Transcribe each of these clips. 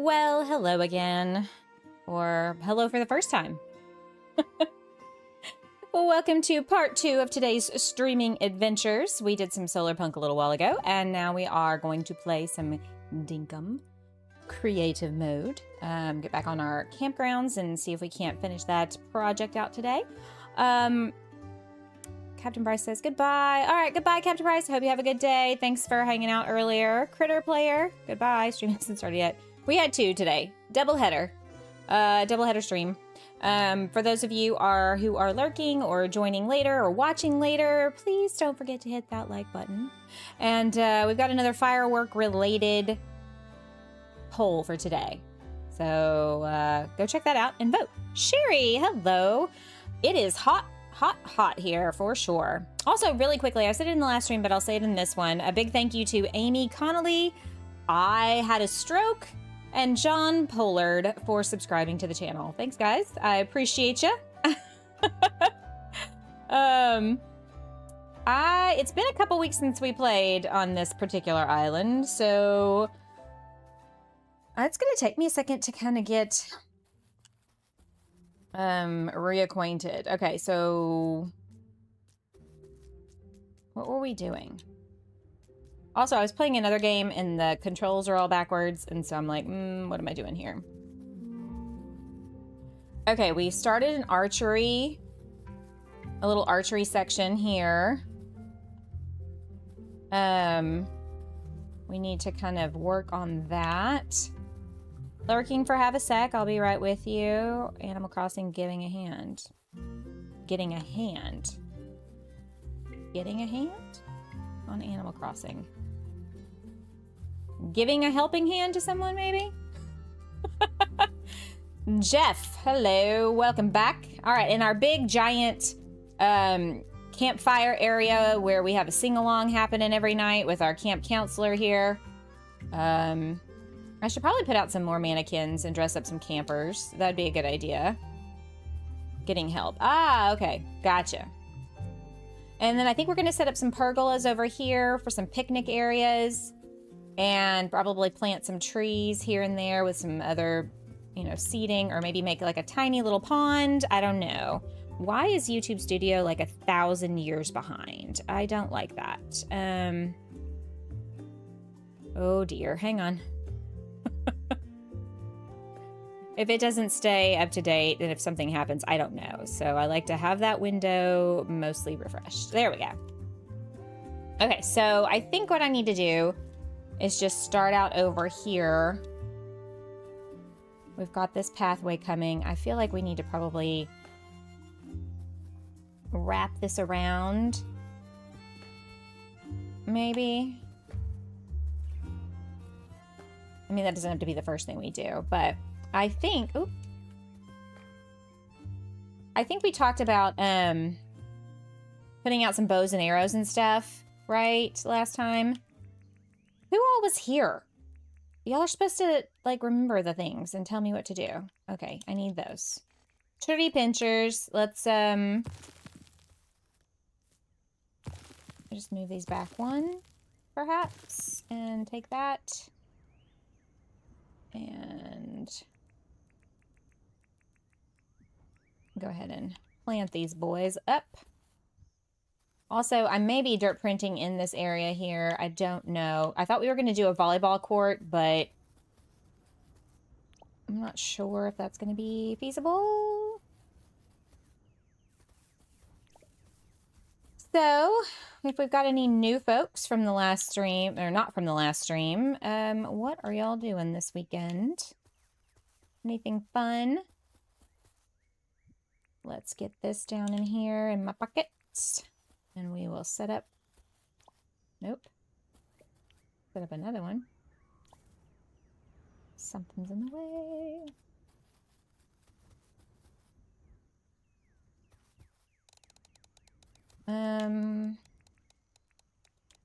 Well, hello again. Or hello for the first time. Well, welcome to part 2 of today's streaming adventures. We did some Solar Punk a little while ago, and now we are going to play some Dinkum creative mode. Get back on our campgrounds and see if we can't finish that project out today. Captain Bryce says goodbye. All right, goodbye, Captain Bryce. Hope you have a good day. Thanks for hanging out earlier. Critter Player, goodbye. Stream hasn't started yet. We had 2 today. Doubleheader stream. For those of you who are lurking or joining later or watching later, please don't forget to hit that like button. And we've got another firework-related poll for today. So go check that out and vote. Sherry, hello. It is hot here for sure. Also, really quickly, I said it in the last stream, but I'll say it in this one. A big thank you to Amy Connolly, I Had a Stroke, and John Pollard for subscribing to the channel. Thanks, guys. I appreciate you. It's been a couple weeks since we played on this particular island, so it's gonna take me a second to kind of get reacquainted. Okay, so what were we doing? Also, I was playing another game and the controls are all backwards, and so I'm like, what am I doing here? Okay, we started an archery, a little archery section here. We need to kind of work on that. Lurking for half a sec, I'll be right with you. Animal Crossing, giving a hand. Getting a hand. Getting a hand? On Animal Crossing. Giving a helping hand to someone, maybe? Jeff, hello, welcome back. All right, in our big, giant campfire area where we have a sing-along happening every night with our camp counselor here. I should probably put out some more mannequins and dress up some campers. That'd be a good idea. Getting help. Ah, okay. Gotcha. And then I think we're going to set up some pergolas over here for some picnic areas. And probably plant some trees here and there with some other, seating. Or maybe make like a tiny little pond. I don't know. Why is YouTube Studio like 1,000 years behind? I don't like that. Oh dear. Hang on. If it doesn't stay up to date, and if something happens, I don't know. So I like to have that window mostly refreshed. There we go. Okay, so I think what I need to do is just start out over here. We've got this pathway coming. I feel like we need to probably wrap this around. Maybe. I mean, that doesn't have to be the first thing we do, but I think, we talked about putting out some bows and arrows and stuff, right, last time? Who all was here? Y'all are supposed to, remember the things and tell me what to do. Okay, I need those. Tree pinchers. Let's, just move these back one, perhaps, and take that. And go ahead and plant these boys up. Also, I may be dirt printing in this area here. I don't know. I thought we were going to do a volleyball court, but I'm not sure if that's going to be feasible. So, if we've got any new folks from the last stream, or not from the last stream, what are y'all doing this weekend? Anything fun? Let's get this down in here in my pockets. And we will set up... Nope. Set up another one. Something's in the way.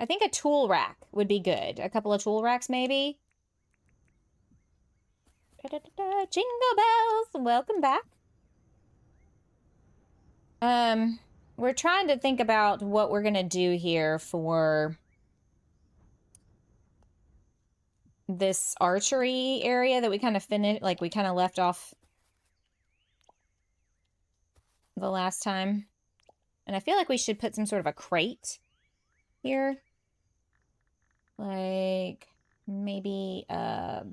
I think a tool rack would be good. A couple of tool racks, maybe. Da-da-da-da. Jingle bells! Welcome back. We're trying to think about what we're gonna do here for this archery area that we kind of finished, like we kind of left off the last time. And I feel like we should put some sort of a crate here. Like maybe a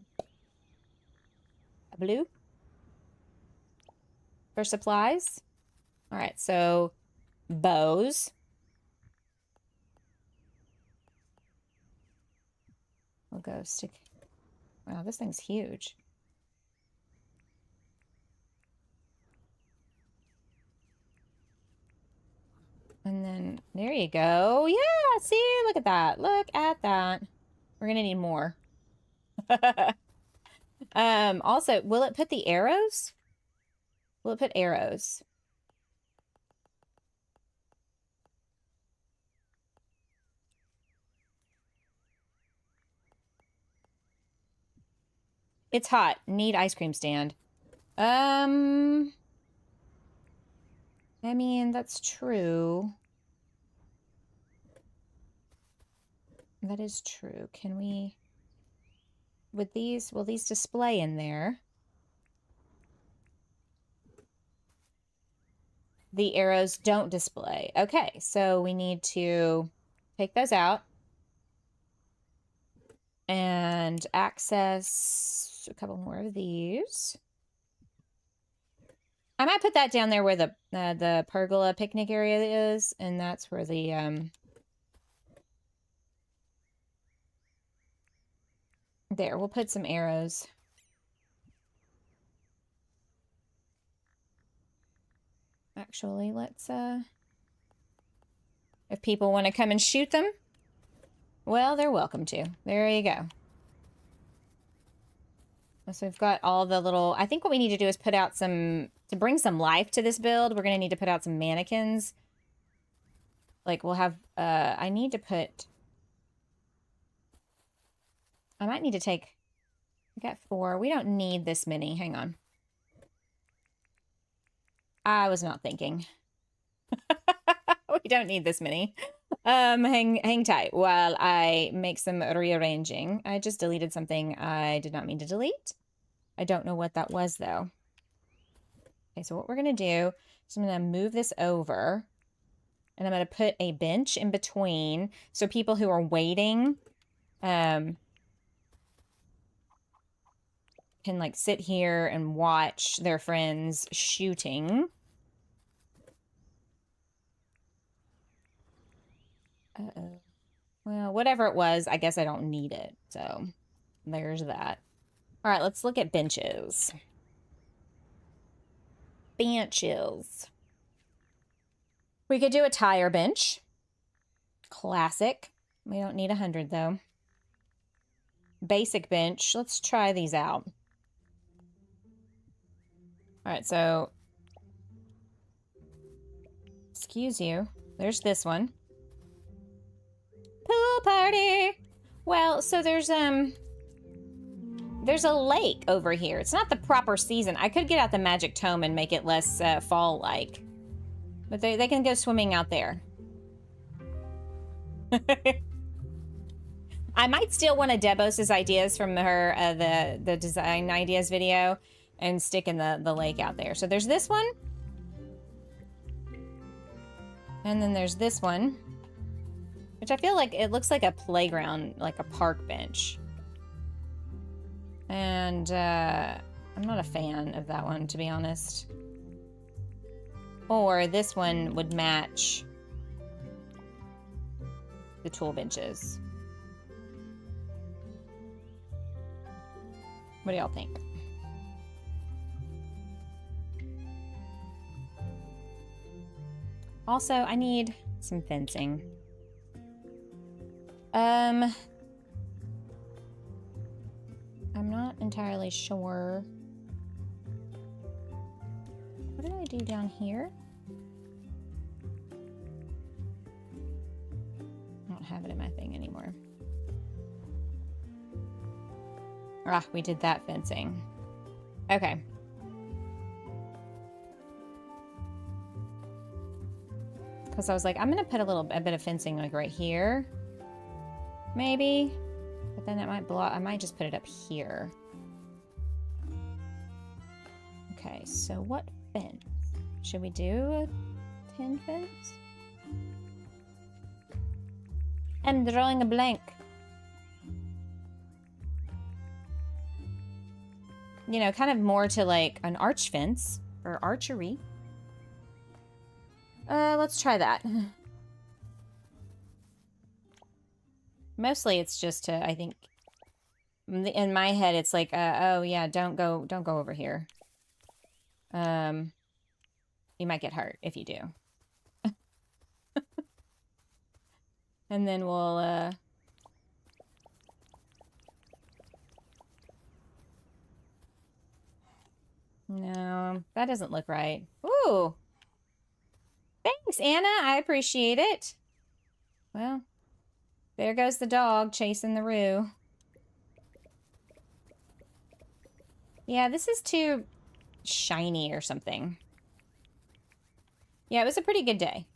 blue for supplies. All right, so bows. We'll go stick. Wow, this thing's huge. And then there you go. Yeah, see, look at that. Look at that. We're gonna need more. Also, will it put the arrows? Will it put arrows? It's hot. Need ice cream stand. I mean, that's true. That is true. Can we... With these, will these display in there? The arrows don't display. Okay, so we need to take those out and access a couple more of these. I might put that down there where the pergola picnic area is, and that's where the there, we'll put some arrows. Actually, let's if people want to come and shoot them, well, they're welcome to. There you go. So we've got all the little, I think what we need to do is put out some, to bring some life to this build, we're going to need to put out some mannequins. Like we'll have, I need to put, I might need to take, I got 4. We don't need this many. Hang on. I was not thinking. We don't need this many. Hang tight while I make some rearranging. I just deleted something I did not mean to delete. I don't know what that was though. Okay, so what we're gonna do is I'm gonna move this over and I'm gonna put a bench in between so people who are waiting can like sit here and watch their friends shooting. Uh-oh. Well, whatever it was, I guess I don't need it. So there's that. All right, let's look at benches. Benches. We could do a tire bench. Classic. We don't need 100 though. Basic bench. Let's try these out. All right, so excuse you. There's this one. Pool party. Well, so there's a lake over here. It's not the proper season. I could get out the magic tome and make it less fall-like. But they can go swimming out there. I might steal one of Debos's ideas from her the design ideas video and stick in the lake out there. So there's this one. And then there's this one. Which I feel like it looks like a playground, like a park bench. And I'm not a fan of that one, to be honest. Or this one would match the tool benches. What do y'all think? Also, I need some fencing. I'm not entirely sure. What did I do down here? I don't have it in my thing anymore. Ah, we did that fencing. Okay. Because I was like, I'm going to put a bit of fencing like right here. Maybe. But then it might block. I might just put it up here. Okay, so what fence? Should we do a tin fence? I'm drawing a blank. You know, kind of more to like an arch fence or archery. Let's try that. Mostly it's just to, I think, in my head it's like, oh yeah, don't go over here. You might get hurt if you do. And then we'll, no, that doesn't look right. Ooh. Thanks, Anna. I appreciate it. Well, there goes the dog chasing the roo. Yeah, this is too shiny or something. Yeah, it was a pretty good day.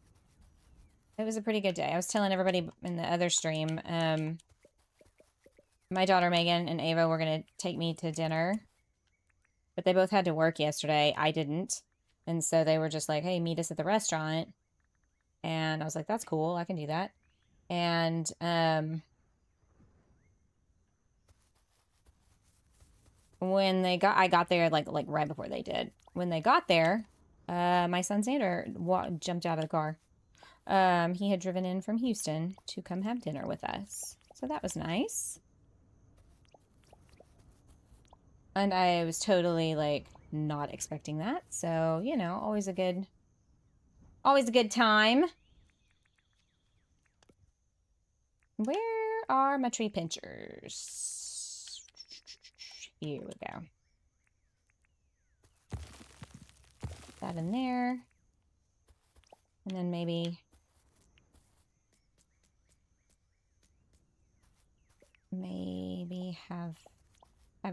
It was a pretty good day. I was telling everybody in the other stream, my daughter Megan and Ava were going to take me to dinner. But they both had to work yesterday. I didn't. And so they were just like, hey, meet us at the restaurant. And I was like, that's cool. I can do that. And when they got, I got there like right before they did. When they got there, my son Xander jumped out of the car. He had driven in from Houston to come have dinner with us. So that was nice. And I was totally, like, not expecting that. So, you know, always a good time. Where are my tree pinchers? Here we go. Put that in there. And then maybe have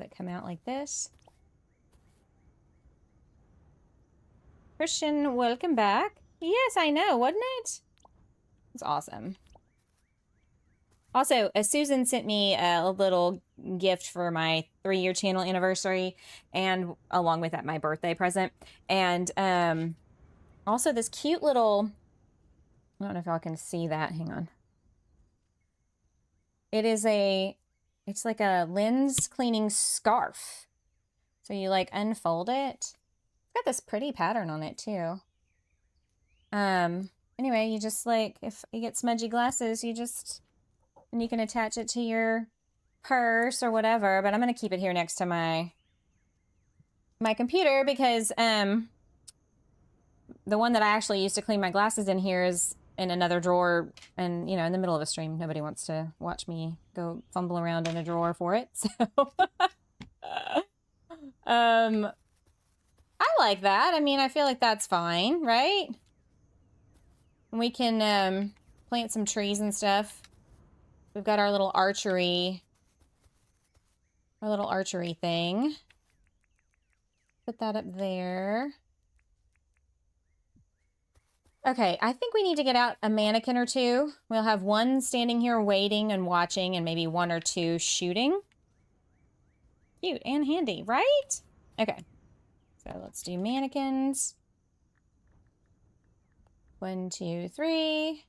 it come out like this. Christian, welcome back. Yes, I know, wasn't it? It's awesome. Also, Susan sent me a little gift for my 3-year channel anniversary, and along with that, my birthday present. And also this cute little, I don't know if y'all can see that. Hang on. It's like a lens cleaning scarf. So you like unfold it. It's got this pretty pattern on it too. Anyway, you just like, if you get smudgy glasses, and you can attach it to your purse or whatever, but I'm going to keep it here next to my computer because, the one that I actually used to clean my glasses in here is in another drawer, and, you know, in the middle of a stream, nobody wants to watch me go fumble around in a drawer for it, so. I like that. I mean, I feel like that's fine, right? We can, plant some trees and stuff. We've got our little archery thing. Put that up there. Okay, I think we need to get out a mannequin or two. We'll have one standing here waiting and watching, and maybe 1 or 2 shooting. Cute and handy, right? Okay, so let's do mannequins. 1, 2, 3.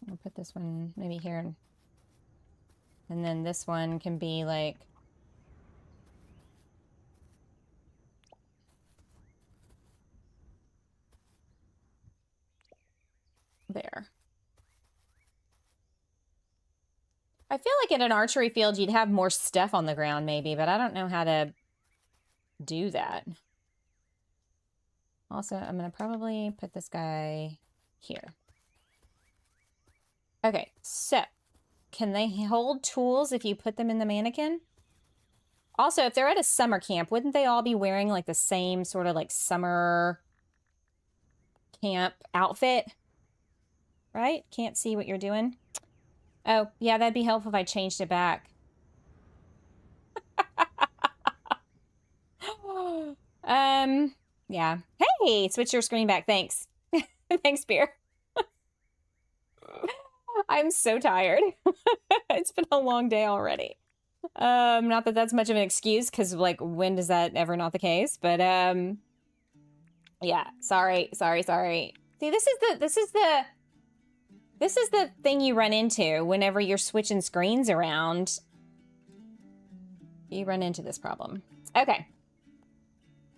I'll put this one maybe here. And then this one can be like, there. I feel like in an archery field you'd have more stuff on the ground maybe, but I don't know how to do that. Also, I'm going to probably put this guy here. Okay, so can they hold tools if you put them in the mannequin? Also, if they're at a summer camp, wouldn't they all be wearing like the same sort of like summer camp outfit? Right? Can't see what you're doing. Oh, yeah, that'd be helpful if I changed it back. Yeah. Hey, switch your screen back. Thanks. Thanks, Beer. I'm so tired. It's been a long day already. Not that that's much of an excuse, because like, when does that ever not the case? But yeah, sorry. See, this is the thing you run into whenever you're switching screens around. You run into this problem. Okay.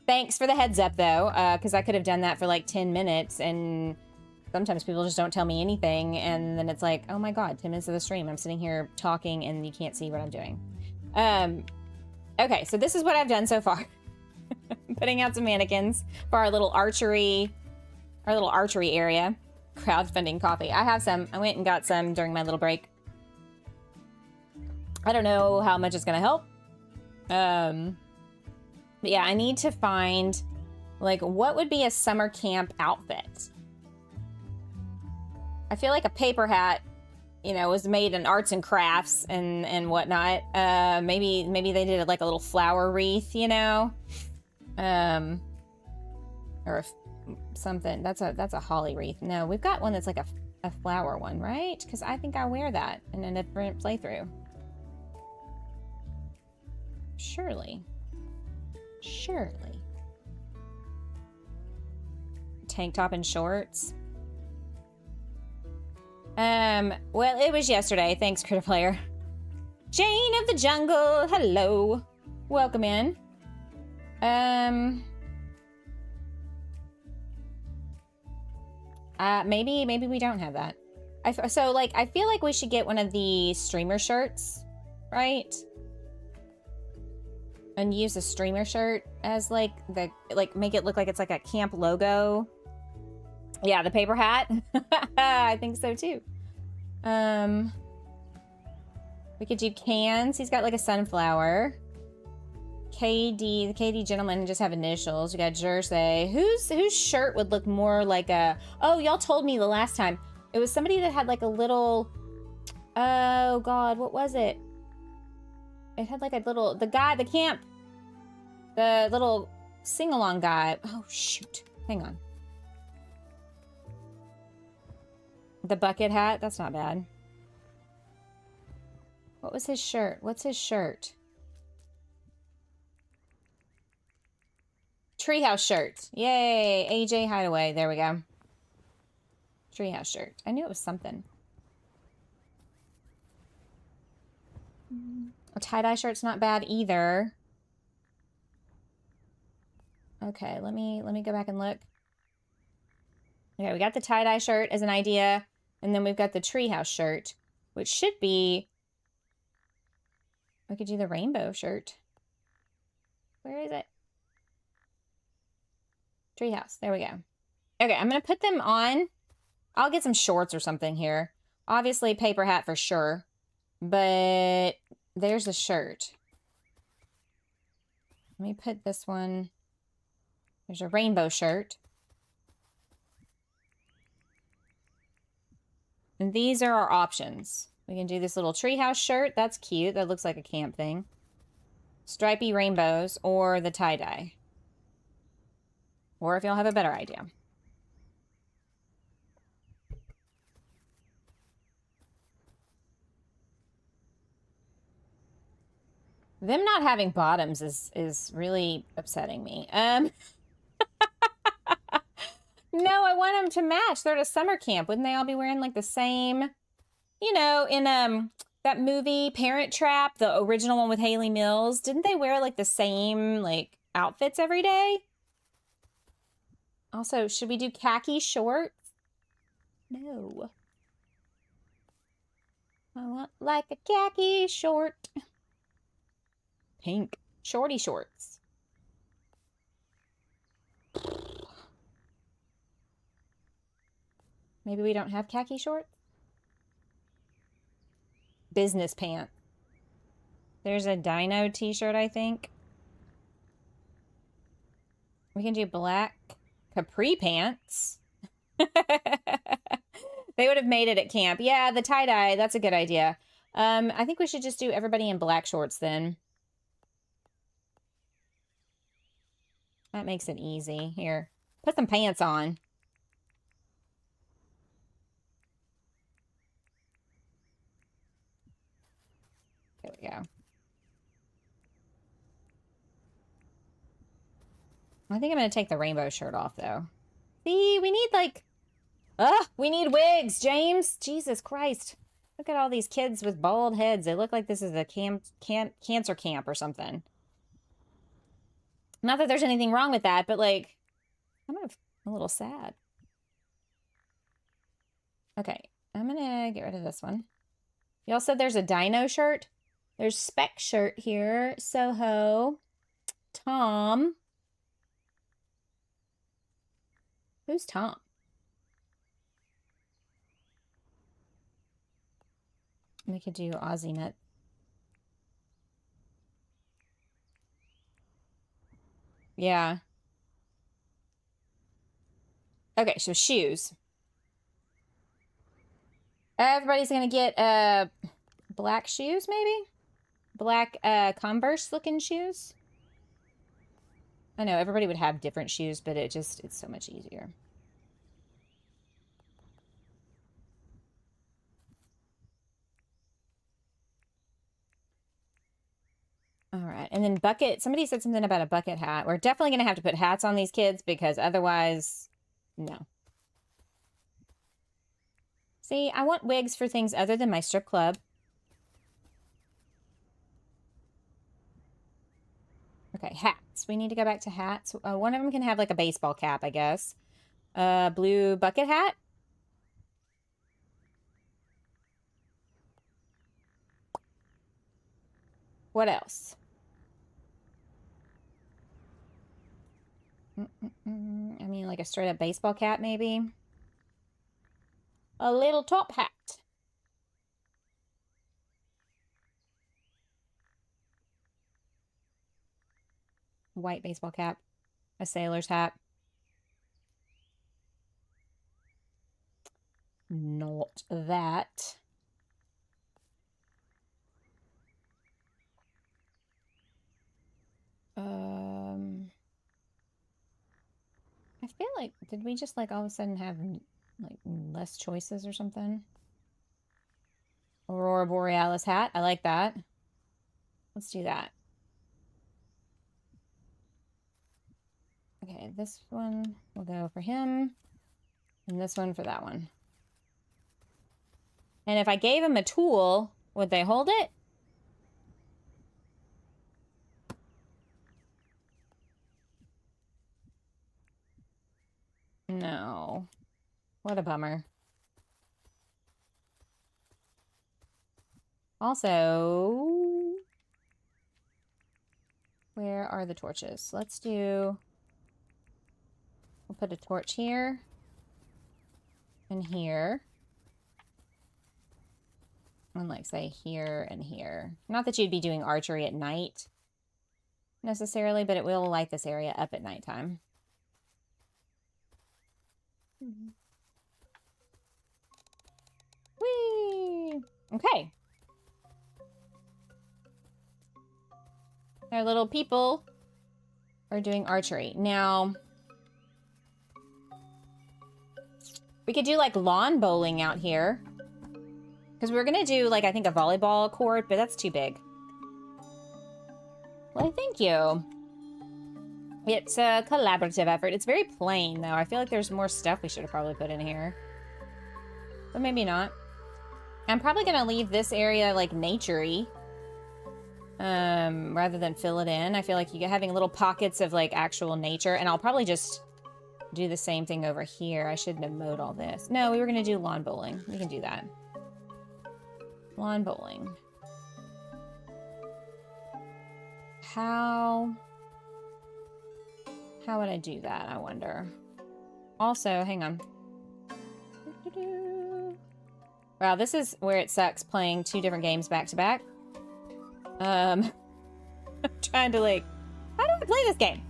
Thanks for the heads up, though, because I could have done that for like 10 minutes, and sometimes people just don't tell me anything, and then it's like, oh my god, 10 minutes of the stream, I'm sitting here talking, and you can't see what I'm doing. Okay, so this is what I've done so far. Putting out some mannequins for our little archery area. Crowdfunding coffee. I have some. I went and got some during my little break. I don't know how much it's gonna help. But yeah, I need to find, like, what would be a summer camp outfit? I feel like a paper hat, you know, was made in arts and crafts and whatnot. Maybe they did like a little flower wreath, you know? Or something. That's a holly wreath. No, we've got one that's like a flower one, right? Because I think I wear that in a different playthrough. Surely. Tank top and shorts. Well, it was yesterday. Thanks, Critter Player. Jane of the Jungle, hello. Welcome in. Maybe we don't have that. So, like, I feel like we should get one of the streamer shirts, right? And use a streamer shirt as, like, make it look like it's like a camp logo. Yeah, the paper hat. I think so, too. We could do cans. He's got, like, a sunflower. KD, the KD gentleman just have initials. We got Jersey. Whose shirt would look more like a... Oh, y'all told me the last time. It was somebody that had, like, a little... Oh, God, what was it? It had like a little, the little sing-along guy. Oh, shoot. Hang on. The bucket hat? That's not bad. What was his shirt? What's his shirt? Treehouse shirt. Yay. AJ Hideaway. There we go. Treehouse shirt. I knew it was something. A tie-dye shirt's not bad either. Okay, let me go back and look. Okay, we got the tie-dye shirt as an idea, and then we've got the treehouse shirt, which should be... We could do the rainbow shirt. Where is it? Treehouse. There we go. Okay, I'm going to put them on. I'll get some shorts or something here. Obviously, paper hat for sure. But there's a shirt. Let me put this one. There's a rainbow shirt. And these are our options. We can do this little treehouse shirt. That's cute. That looks like a camp thing. Stripy rainbows or the tie-dye. Or if y'all have a better idea. Them not having bottoms is really upsetting me. No, I want them to match. They're at a summer camp. Wouldn't they all be wearing like the same, you know, in that movie Parent Trap, the original one with Haley Mills? Didn't they wear like the same like outfits every day? Also, should we do khaki shorts? No. I want like a khaki short. Pink. Shorty shorts. Maybe we don't have khaki shorts? Business pant. There's a dino t-shirt, I think. We can do black capri pants. They would have made it at camp. Yeah, the tie-dye, that's a good idea. I think we should just do everybody in black shorts then. That makes it easy. Here, put some pants on. I think I'm going to take the rainbow shirt off, though. See, we need, like... Ugh, we need wigs, James! Jesus Christ. Look at all these kids with bald heads. They look like this is a cancer camp or something. Not that there's anything wrong with that, but, like, I'm a little sad. Okay, I'm going to get rid of this one. Y'all said there's a dino shirt? There's Spec shirt here. Soho. Tom. Who's Tom? We could do Aussie Nut. Yeah. Okay, so shoes. Everybody's gonna get black shoes, maybe? Black Converse looking shoes. I know everybody would have different shoes, but it's so much easier. All right, and then bucket. Somebody said something about a bucket hat. We're definitely gonna have to put hats on these kids because otherwise, no. See, I want wigs for things other than my strip club. Okay, hats. We need to go back to hats. One of them can have like a baseball cap, I guess. Blue bucket hat. What else? I mean, like a straight up baseball cap, maybe. A little top hat. White baseball cap. A sailor's hat. Not that. I feel like, did we just like all of a sudden have like less choices or something? Aurora Borealis hat. I like that. Let's do that. Okay, this one will go for him. And this one for that one. And if I gave him a tool, would they hold it? No. What a bummer. Also, where are the torches? Let's do... We'll put a torch here. And here. And like say here and here. Not that you'd be doing archery at night necessarily, but it will light this area up at nighttime. Whee! Okay. Our little people are doing archery. Now, we could do like lawn bowling out here. Because we were going to do like, I think a volleyball court, but that's too big. Well, thank you. It's a collaborative effort. It's very plain, though. I feel like there's more stuff we should have probably put in here. But maybe not. I'm probably going to leave this area, like, nature-y. Rather than fill it in. I feel like you're having little pockets of, like, actual nature. And I'll probably just do the same thing over here. I shouldn't have mowed all this. No, we were going to do lawn bowling. We can do that. Lawn bowling. How would I do that, I wonder? Also, hang on. Wow, this is where it sucks playing two different games back to back. I'm trying to like, how do I play this game?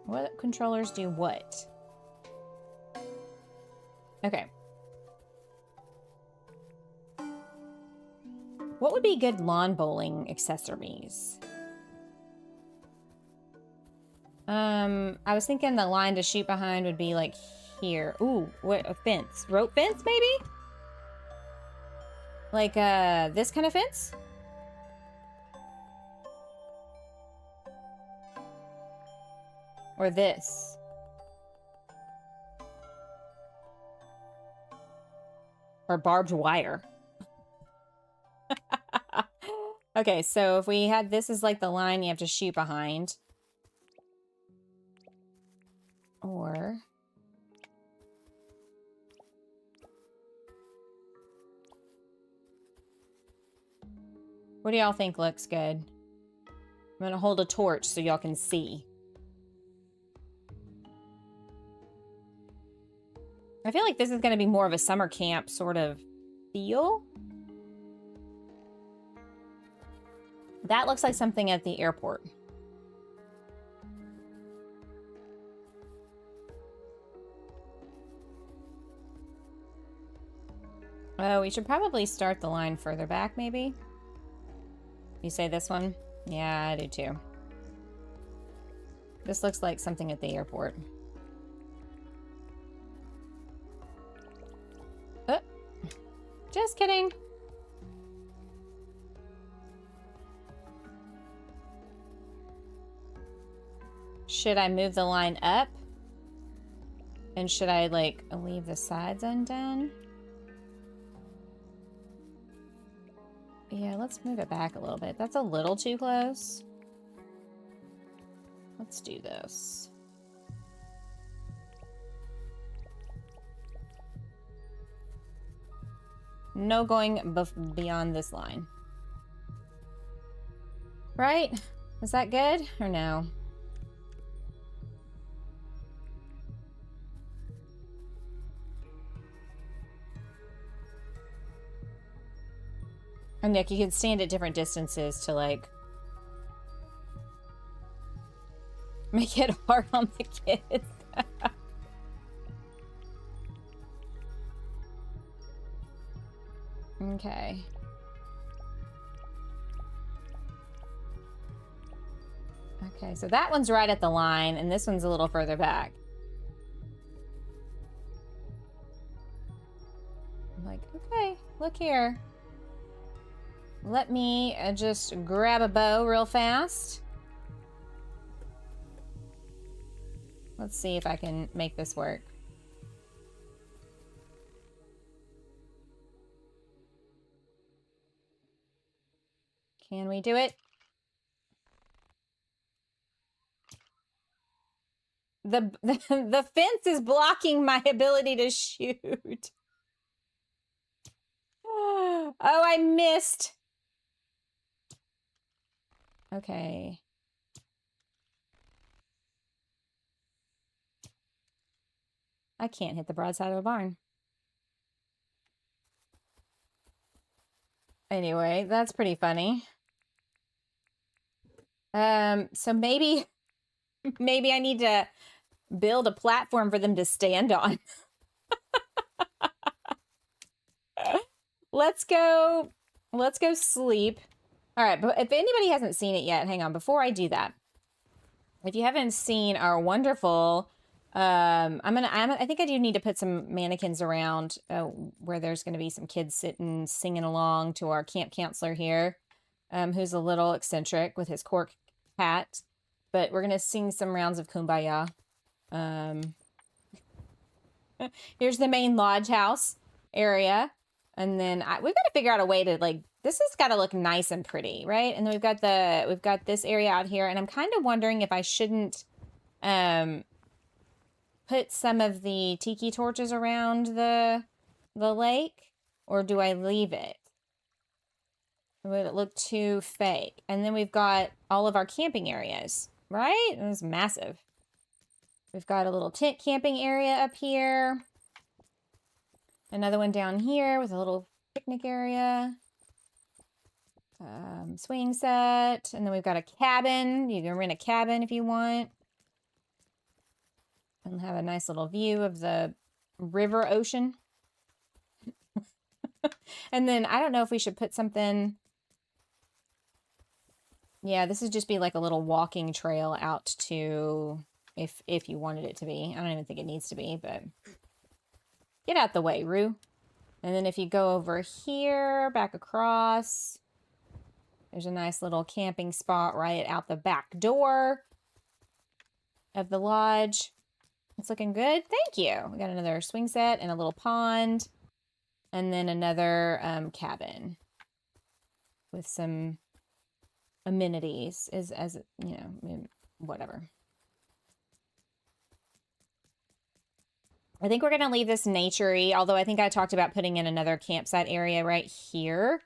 What controllers do what? Okay. What would be good lawn bowling accessories? I was thinking the line to shoot behind would be like here. Ooh, what, a fence? Rope fence, maybe? Like, this kind of fence? Or this. Or barbed wire. Okay, so if we had this as like the line you have to shoot behind. Or... what do y'all think looks good? I'm gonna hold a torch so y'all can see. I feel like this is gonna be more of a summer camp sort of feel. That looks like something at the airport. Oh, we should probably start the line further back, maybe? You say this one? Yeah, I do too. This looks like something at the airport. Oh, just kidding. Should I move the line up? And should I, like, leave the sides undone? Yeah, let's move it back a little bit. That's a little too close. Let's do this. No going beyond this line. Right? Is that good or no? And Nick, you can stand at different distances to, like, make it hard on the kids. Okay. Okay, so that one's right at the line, and this one's a little further back. I'm like, okay, look here. Let me just grab a bow real fast. Let's see if I can make this work. Can we do it? The fence is blocking my ability to shoot. Oh, I missed. Okay. I can't hit the broadside of a barn. Anyway, that's pretty funny. So maybe I need to build a platform for them to stand on. Let's go sleep. All right, but if anybody hasn't seen it yet, hang on, before I do that. If you haven't seen our wonderful, I think I do need to put some mannequins around where there's going to be some kids sitting, singing along to our camp counselor here, who's a little eccentric with his cork hat. But we're going to sing some rounds of Kumbaya. Here's the main lodge house area. And then we've got to figure out a way to, like, this has got to look nice and pretty, right? And then we've got this area out here, and I'm kind of wondering if I shouldn't put some of the tiki torches around the lake, or do I leave it? Would it look too fake? And then we've got all of our camping areas, right? It was massive. We've got a little tent camping area up here. Another one down here with a little picnic area. Swing set. And then we've got a cabin. You can rent a cabin if you want. And have a nice little view of the river ocean. And then I don't know if we should put something. Yeah, this would just be like a little walking trail out to, if you wanted it to be. I don't even think it needs to be, but get out the way, Rue. And then if you go over here, back across, there's a nice little camping spot right out the back door. of the lodge. It's looking good. Thank you. We got another swing set and a little pond. And then another cabin with some amenities, as you know, whatever. I think we're going to leave this nature-y, although I think I talked about putting in another campsite area right here.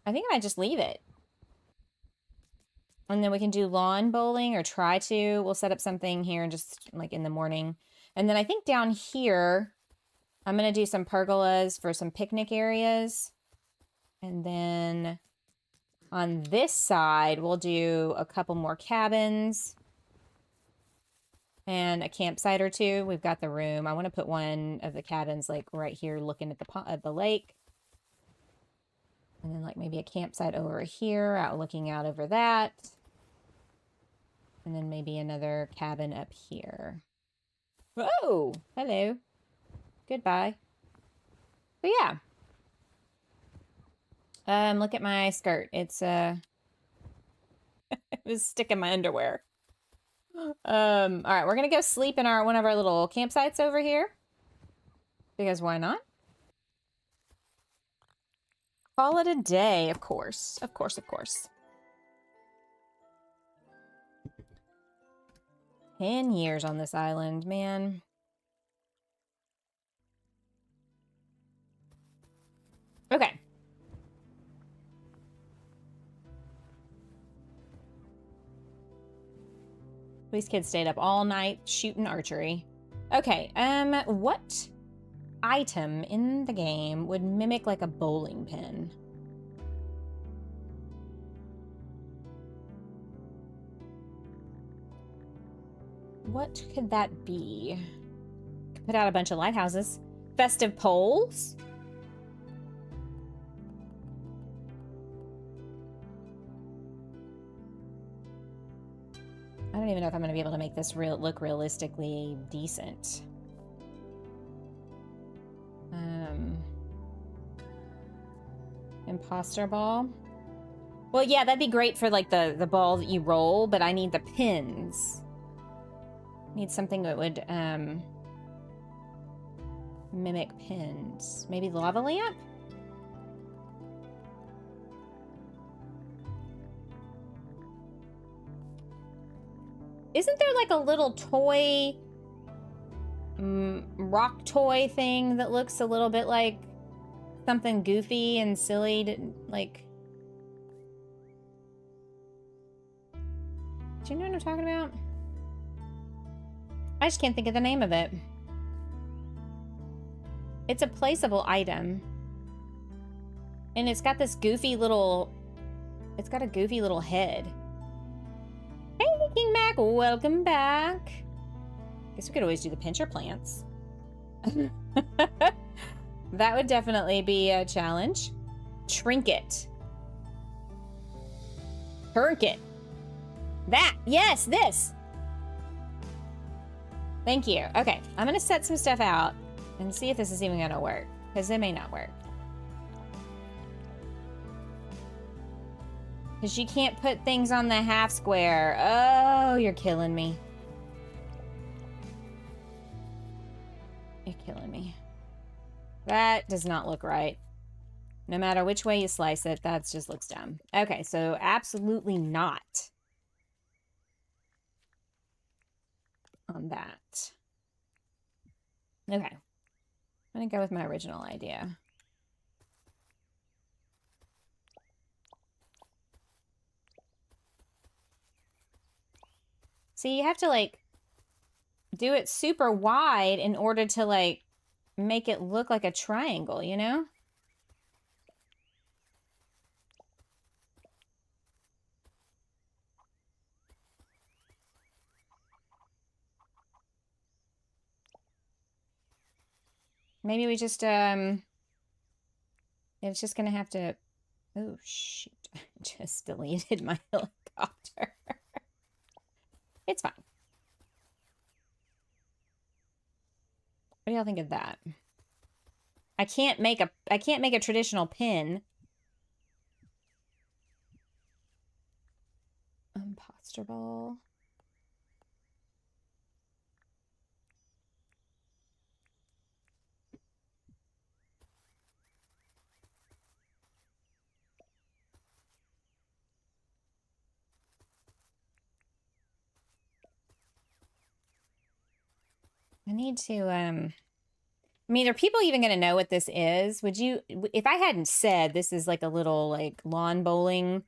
I think I might just leave it. And then we can do lawn bowling, or try to. We'll set up something here just like in the morning. And then I think down here, I'm going to do some pergolas for some picnic areas. And then on this side, we'll do a couple more cabins and a campsite or two. We've got the room. I want to put one of the cabins like right here looking at the lake. And then like maybe a campsite over here, looking out over that. And then maybe another cabin up here. Whoa! Hello. Goodbye. But yeah. Look at my skirt. It's it was sticking my underwear. All right, we're gonna go sleep in one of our little campsites over here. Because why not? Call it a day, of course. Of course, of course. 10 years on this island, man. Okay. These kids stayed up all night shooting archery. Okay, what item in the game would mimic like a bowling pin? What could that be? Could put out a bunch of lighthouses. Festive poles? I don't even know if I'm going to be able to make this look realistically decent. Imposter ball. Well, yeah, that'd be great for like the ball that you roll, but I need the pins. Need something that would mimic pins. Maybe lava lamp? Isn't there like a little toy, rock toy thing that looks a little bit like something goofy and silly to, like... Do you know what I'm talking about? I just can't think of the name of it. It's a placeable item. And it's got this goofy little... It's got a goofy little head. Hey, King Mac, welcome back. Guess we could always do the pincher plants. That would definitely be a challenge. Trinket. Trinket. That. Yes, this. Thank you. Okay, I'm going to set some stuff out and see if this is even going to work, because it may not work. Because you can't put things on the half square. Oh, you're killing me. You're killing me. That does not look right. No matter which way you slice it, that just looks dumb. Okay, so absolutely not on that. Okay. I'm going to go with my original idea. See, you have to, like, do it super wide in order to, like, make it look like a triangle, you know? Maybe we just, it's just gonna have to... Oh, shoot. I just deleted my helicopter. It's fine. What do y'all think of that? I can't make a traditional pin. Imposter ball. need to, I mean, are people even going to know what this is? Would you, if I hadn't said this is like a little like lawn bowling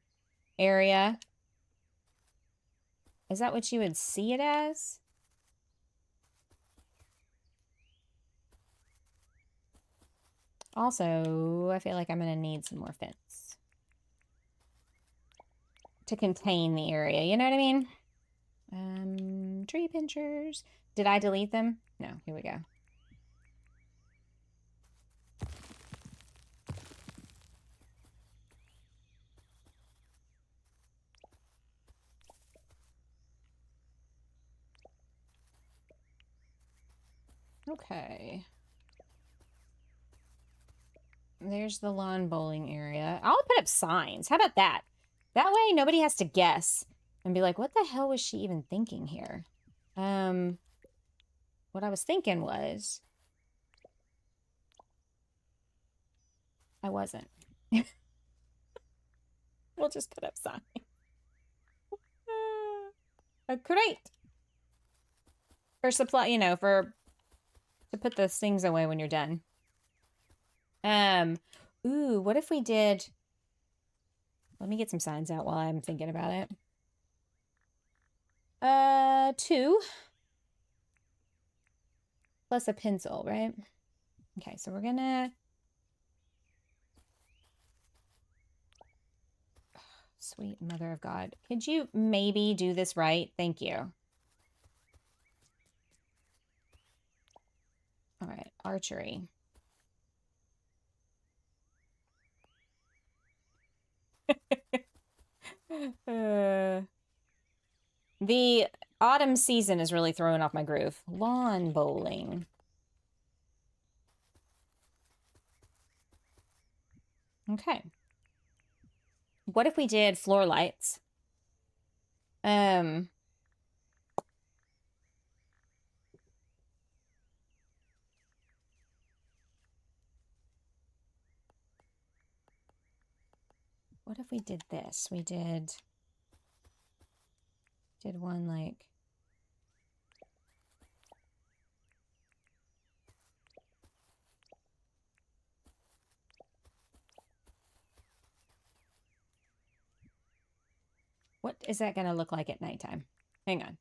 area, is that what you would see it as? Also, I feel like I'm going to need some more fence to contain the area. You know what I mean? Tree pinchers. Did I delete them? No, here we go. Okay. There's the lawn bowling area. I'll put up signs. How about that? That way nobody has to guess and be like, what the hell was she even thinking here? What I was thinking was, I wasn't. We'll just put up signs. Great. For supply, you know, to put those things away when you're done. Ooh, what if we did, let me get some signs out while I'm thinking about it. 2 plus a pencil, right? Okay, so we're gonna, sweet mother of God. Could you maybe do this right? Thank you. All right, archery. The autumn season is really throwing off my groove. Lawn bowling. Okay. What if we did floor lights? What if we did this? We did one like, what is that going to look like at nighttime? Hang on.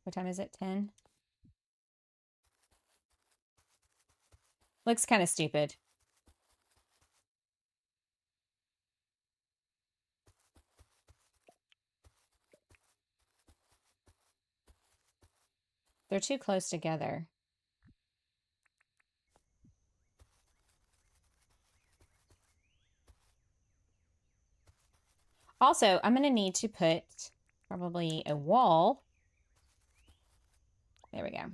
What time is it? 10? Looks kind of stupid. They're too close together. Also, I'm going to need to put probably a wall. There we go.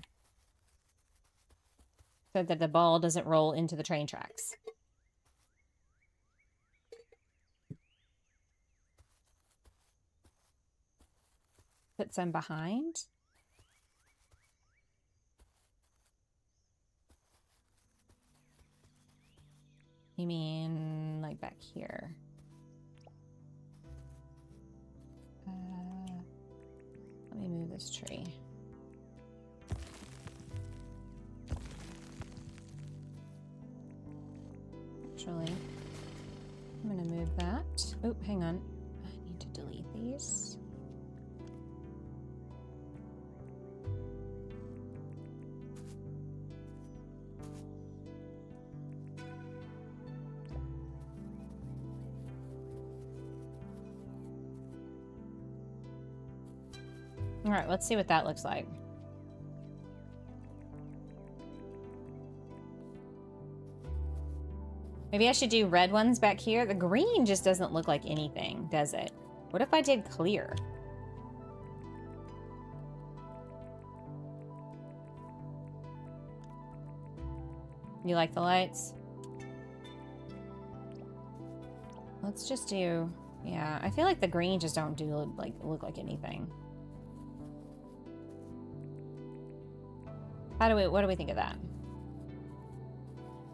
So that the ball doesn't roll into the train tracks. Put some behind. You mean like back here? Let me move this tree. Actually, I'm gonna move that. Oh, hang on. I need to delete these. All right, let's see what that looks like. Maybe I should do red ones back here. The green just doesn't look like anything, does it? What if I did clear? You like the lights? Let's just do, yeah, I feel like the green just don't do like look like anything. What do we think of that?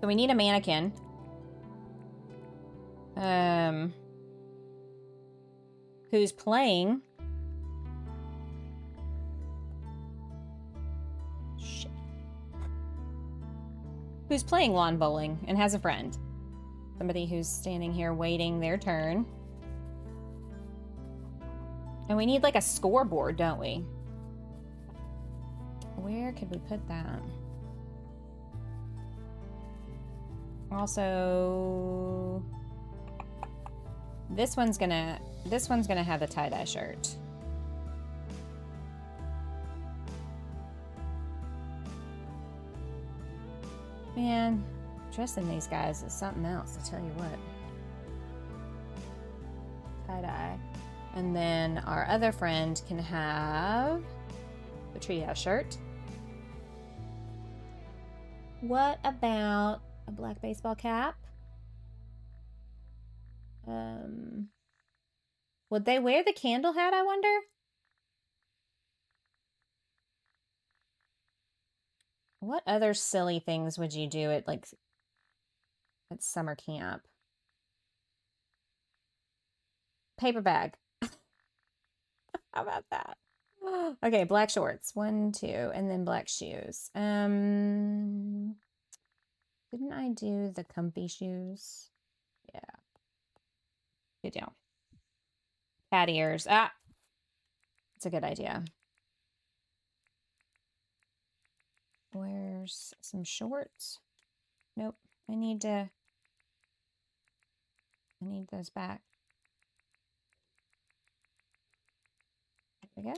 So we need a mannequin. Who's playing? Shit. who's playing lawn bowling and has a friend. Somebody who's standing here waiting their turn. And we need like a scoreboard, don't we? Where could we put that? Also, this one's gonna have a tie-dye shirt. Man, dressing these guys is something else, I tell you what. Tie-dye. And then our other friend can have the treehouse shirt. What about a black baseball cap? Would they wear the candle hat, I wonder? What other silly things would you do at summer camp? Paper bag. How about that? Okay, black shorts. 1, 2, and then black shoes. Didn't I do the comfy shoes? Yeah. Good deal. Cat ears. Ah! That's a good idea. Where's some shorts? Nope. I need those back. There we go.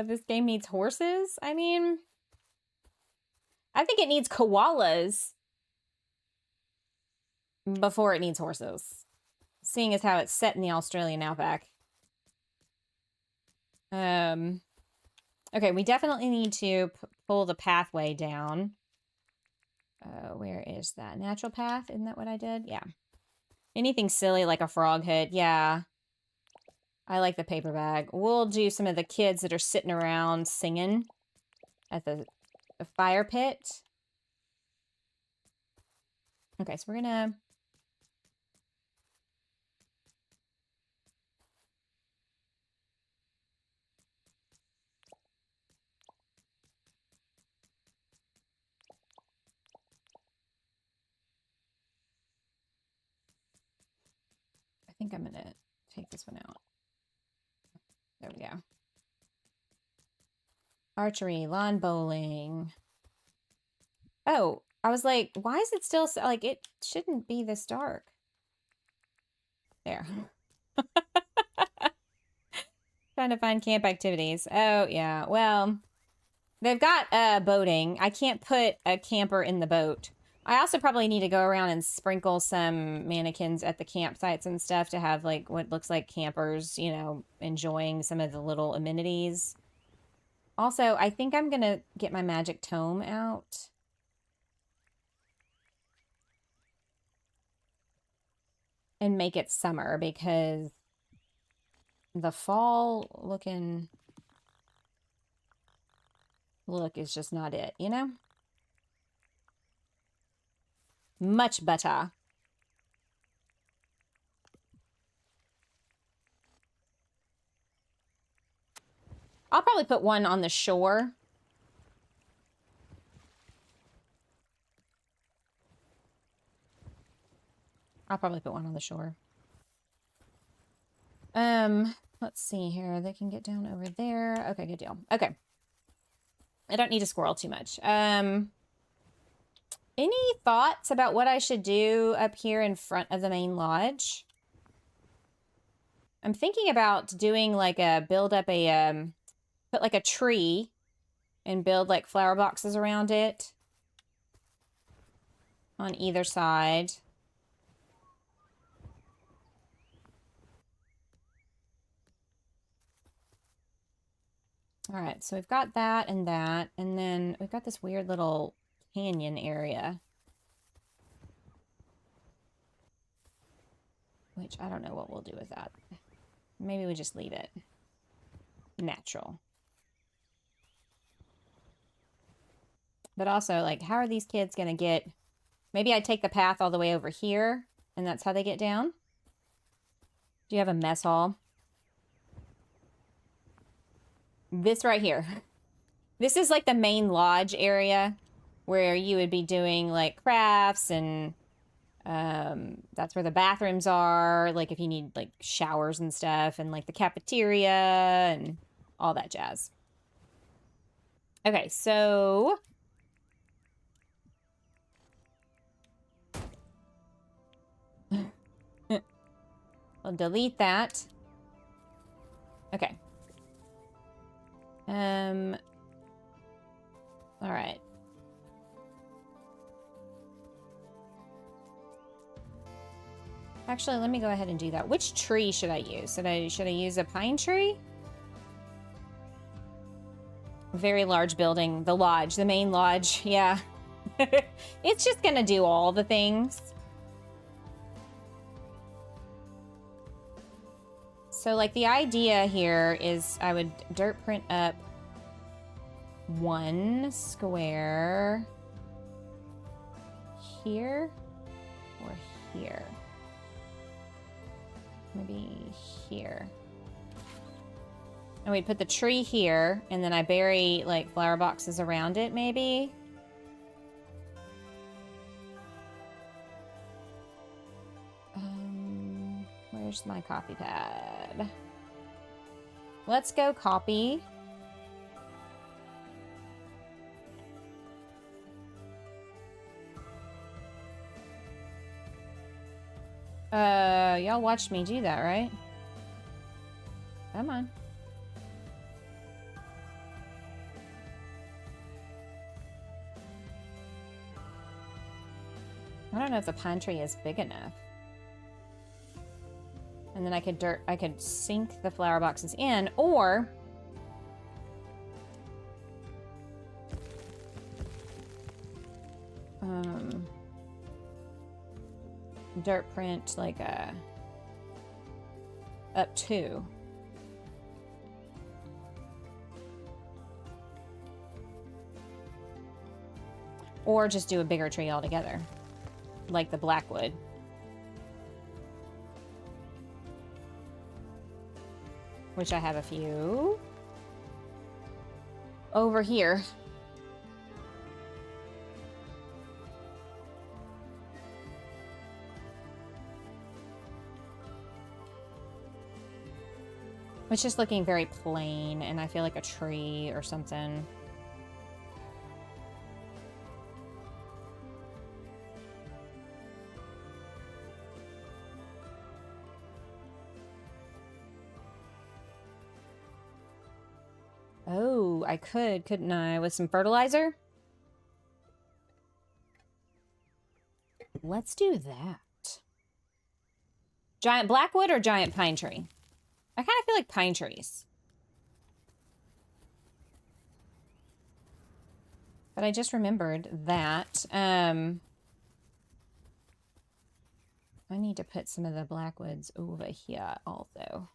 This game needs horses? I mean, I think it needs koalas before it needs horses, seeing as how it's set in the Australian outback. Okay, we definitely need to pull the pathway down. Where is that? Natural path? Isn't that what I did? Yeah. Anything silly like a frog head. Yeah. I like the paper bag. We'll do some of the kids that are sitting around singing at the fire pit. Okay, so we're gonna... I think I'm gonna take this one out. There we go. Archery, lawn bowling. Oh, I was like, why is it still so, like, it shouldn't be this dark. There. Trying to find camp activities. Oh, yeah. Well, they've got boating. I can't put a camper in the boat. I also probably need to go around and sprinkle some mannequins at the campsites and stuff to have, like, what looks like campers, you know, enjoying some of the little amenities. Also, I think I'm going to get my magic tome out. And make it summer, because the fall looking look is just not it, you know? Much better. I'll probably put one on the shore. I'll probably put one on the shore. Let's see here. They can get down over there. Okay, good deal. Okay. I don't need to squirrel too much. Any thoughts about what I should do up here in front of the main lodge? I'm thinking about doing like a, build up a, put like a tree and build like flower boxes around it on either side. All right, so we've got that, and then we've got this weird little canyon area, which I don't know what we'll do with that. Maybe we just leave it natural. But also, like, how are these kids gonna get... Maybe I take the path all the way over here, And that's how they get down? Do you have a mess hall? This right here. This is like the main lodge area where you would be doing like crafts and that's where the bathrooms are. Like if you need like showers and stuff and like the cafeteria and all that jazz. Okay, so I'll delete that. Okay. All right. Actually, let me go ahead and do that. Which tree should I use? Should I use a pine tree? Very large building. The lodge, the main lodge. Yeah. It's just gonna do all the things. So, like, the idea here is I would dirt print up one square here or here. Maybe here. And we'd put the tree here, and then I bury, like, flower boxes around it, maybe. Where's my copy pad? Let's go copy. Y'all watched me do that, right? Come on. I don't know if the pine tree is big enough. And then I could sink the flower boxes in, or dirt print like a up to. Or just do a bigger tree altogether, like the blackwood. Which I have a few over here. It's just looking very plain, and I feel like a tree or something. Oh, I could, couldn't I? With some fertilizer? Let's do that. Giant blackwood or giant pine tree? I kind of feel like pine trees. But I just remembered that I need to put some of the blackwoods over here also.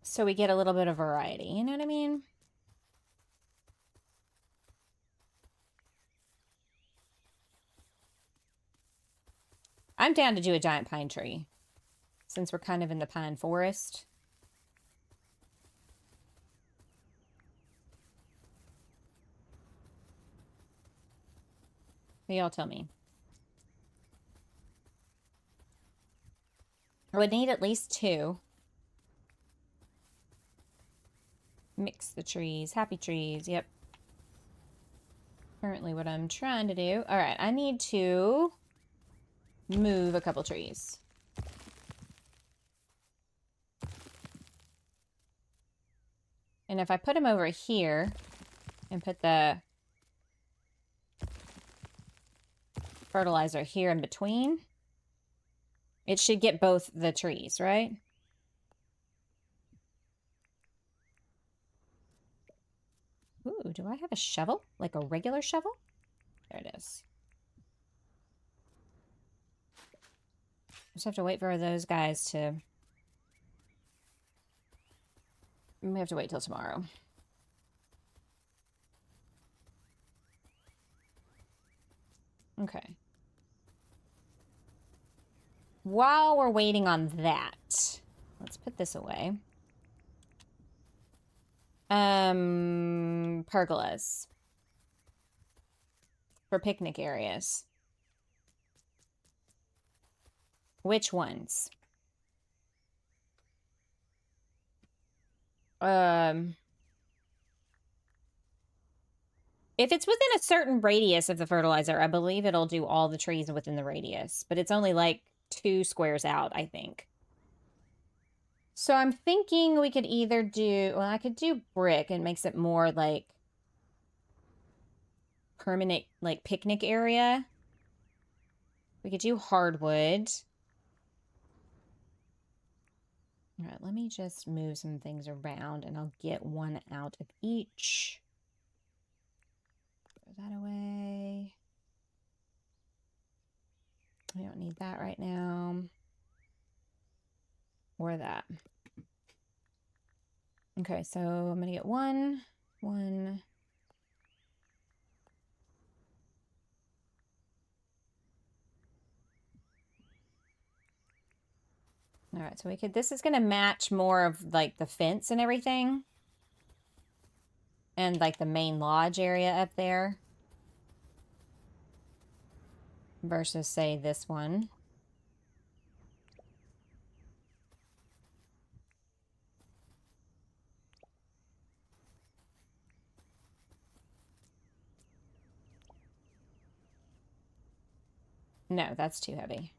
So we get a little bit of variety, you know what I mean? I'm down to do a giant pine tree, since we're kind of in the pine forest. Y'all tell me. I would need at least 2. Mix the trees. Happy trees. Yep. Currently what I'm trying to do. All right. I need to move a couple trees. And if I put them over here and put the fertilizer here in between, it should get both the trees, right? Ooh, do I have a shovel? Like a regular shovel? There it is. Just have to wait for those guys to We have to wait till tomorrow. Okay. While we're waiting on that, let's put this away. Pergolas. For picnic areas. Which ones? If it's within a certain radius of the fertilizer, I believe it'll do all the trees within the radius. But it's only like 2 squares out, I think. So I'm thinking we could either do... Well, I could do brick. It makes it more like... permanent, like, picnic area. We could do hardwood. All right, let me just move some things around, and I'll get one out of each. Throw that away. We don't need that right now. Or that. Okay, so I'm going to get one. All right, so we could, this is going to match more of like the fence and everything. And like the main lodge area up there. Versus say this one. No, that's too heavy.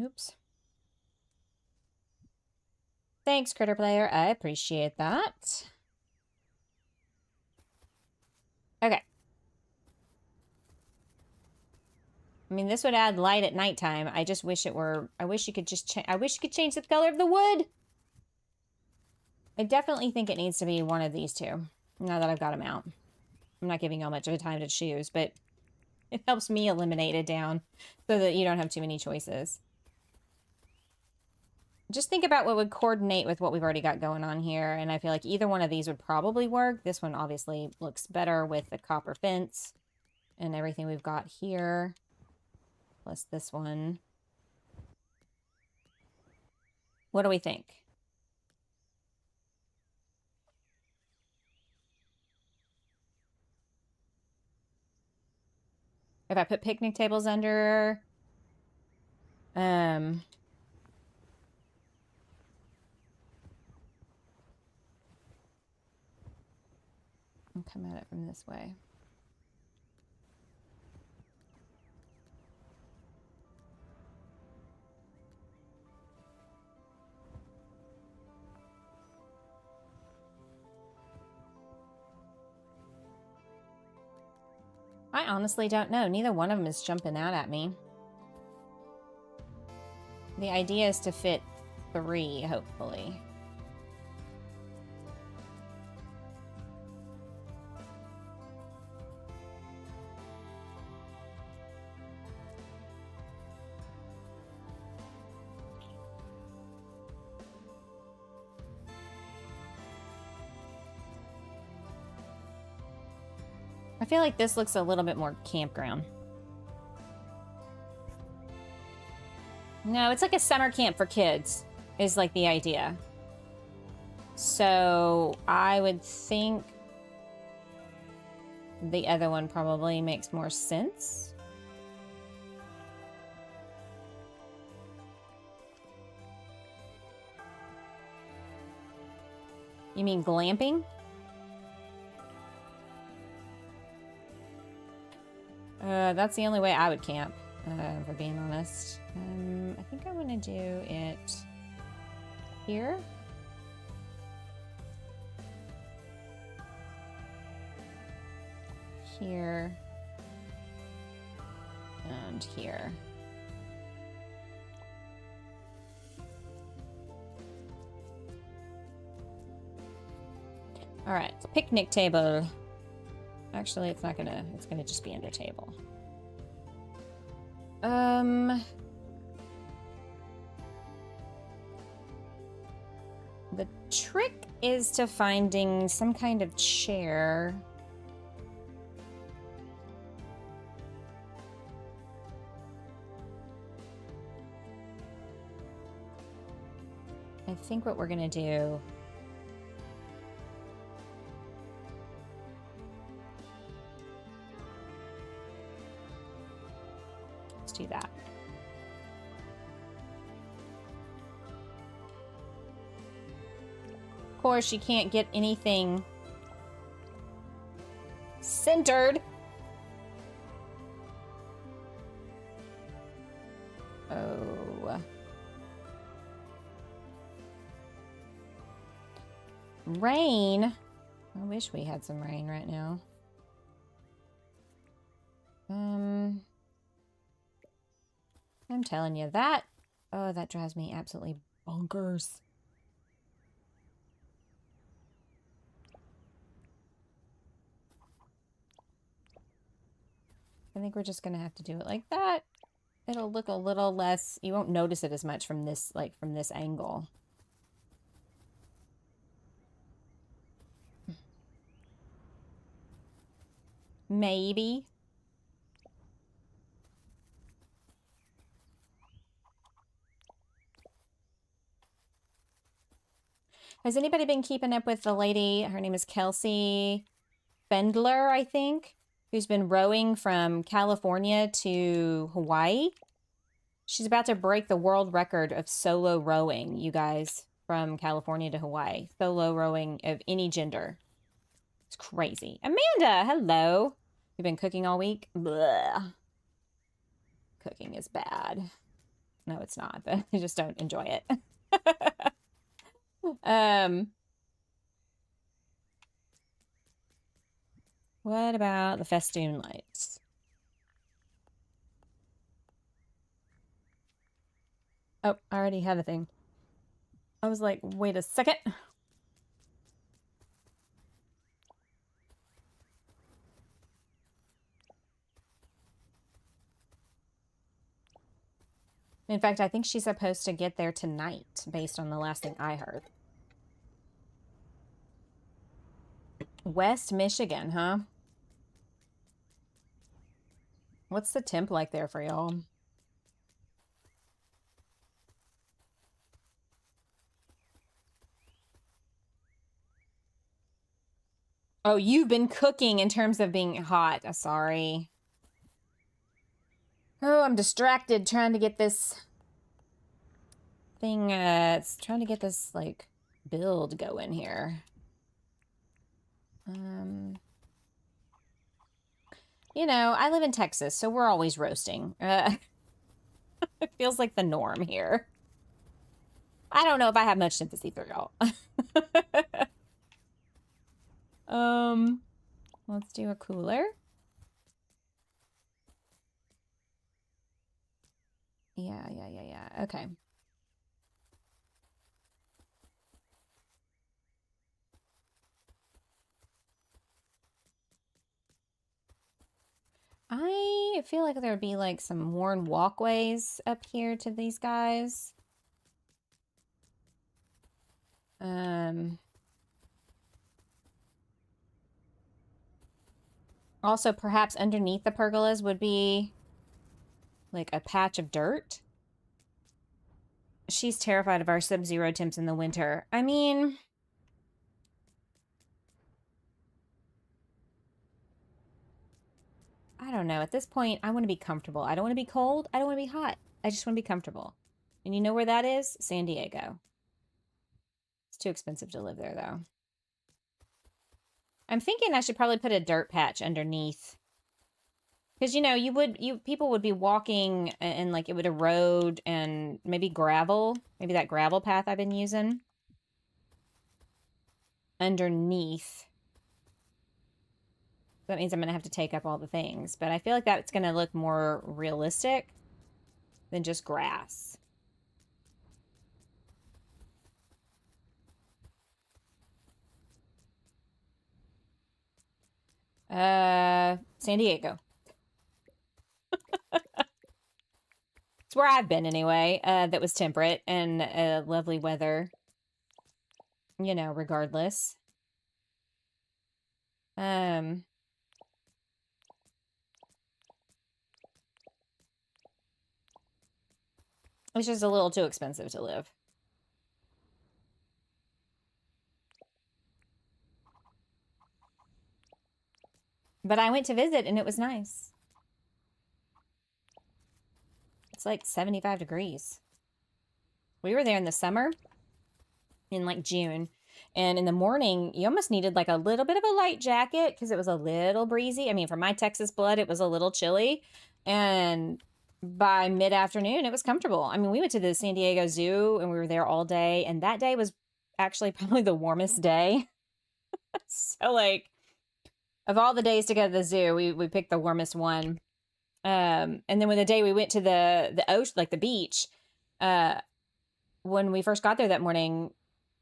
Oops. Thanks, Critter Player. I appreciate that. Okay. I mean, this would add light at nighttime. I just wish it were... I wish you could just... I wish you could change the color of the wood. I definitely think it needs to be one of these two. Now that I've got them out. I'm not giving y'all much of a time to choose, but it helps me eliminate it down so that you don't have too many choices. Just think about what would coordinate with what we've already got going on here, and I feel like either one of these would probably work. This one obviously looks better with the copper fence and everything we've got here, plus this one. What do we think? If I put picnic tables under, I'll come at it from this way. I honestly don't know. Neither one of them is jumping out at me. The idea is to fit 3, hopefully. I feel like this looks a little bit more campground. No, it's like a summer camp for kids, is like the idea. So I would think the other one probably makes more sense. You mean glamping? That's the only way I would camp, for being honest. I think I want to do it here. Here. And here. All right, picnic table. Actually, it's not gonna, it's gonna just be under table. The trick is to finding some kind of chair. I think what we're gonna do... Let's do that. Of course, you can't get anything centered. Oh. Rain. I wish we had some rain right now. I'm telling you that. Oh, that drives me absolutely bonkers. I think we're just gonna have to do it like that. It'll look a little less, you won't notice it as much from this, like, from this angle. Maybe. Has anybody been keeping up with the lady? Her name is Kelsey Bendler, I think, who's been rowing from California to Hawaii. She's about to break the world record of solo rowing, you guys, from California to Hawaii. Solo rowing of any gender. It's crazy. Amanda, hello. You've been cooking all week? Blah. Cooking is bad. No, it's not, but I just don't enjoy it. What about the festoon lights? Oh, I already had a thing. I was like, wait a second. In fact, I think she's supposed to get there tonight, based on the last thing I heard. West Michigan, huh? What's the temp like there for y'all? Oh, you've been cooking in terms of being hot. Sorry. Oh, I'm distracted trying to get this thing, it's trying to get this, like, build going here. You know, I live in Texas, so we're always roasting. It feels like the norm here. I don't know if I have much sympathy for y'all. Let's do a cooler. Yeah. Okay. I feel like there would be like some worn walkways up here to these guys. Also, perhaps underneath the pergolas would be like a patch of dirt. She's terrified of our sub-zero temps in the winter. I mean, I don't know. At this point, I want to be comfortable. I don't want to be cold. I don't want to be hot. I just want to be comfortable. And you know where that is? San Diego. It's too expensive to live there, though. I'm thinking I should probably put a dirt patch underneath. Because, you know, people would be walking and, like, it would erode and maybe gravel. Maybe that gravel path I've been using. Underneath. That means I'm going to have to take up all the things. But I feel like that's going to look more realistic than just grass. San Diego. It's where I've been anyway. That was temperate and lovely weather. you know, regardless. It's just a little too expensive to live. But I went to visit and it was nice. It's like 75 degrees. We were there in the summer, in like June. And in the morning, you almost needed like a little bit of a light jacket because it was a little breezy. I mean, for my Texas blood, it was a little chilly. And by mid-afternoon, it was comfortable. I mean, we went to the San Diego Zoo and we were there all day. And that day was actually probably the warmest day. So like, of all the days to go to the zoo, we picked the warmest one. And then when the day we went to the ocean, like the beach, when we first got there that morning,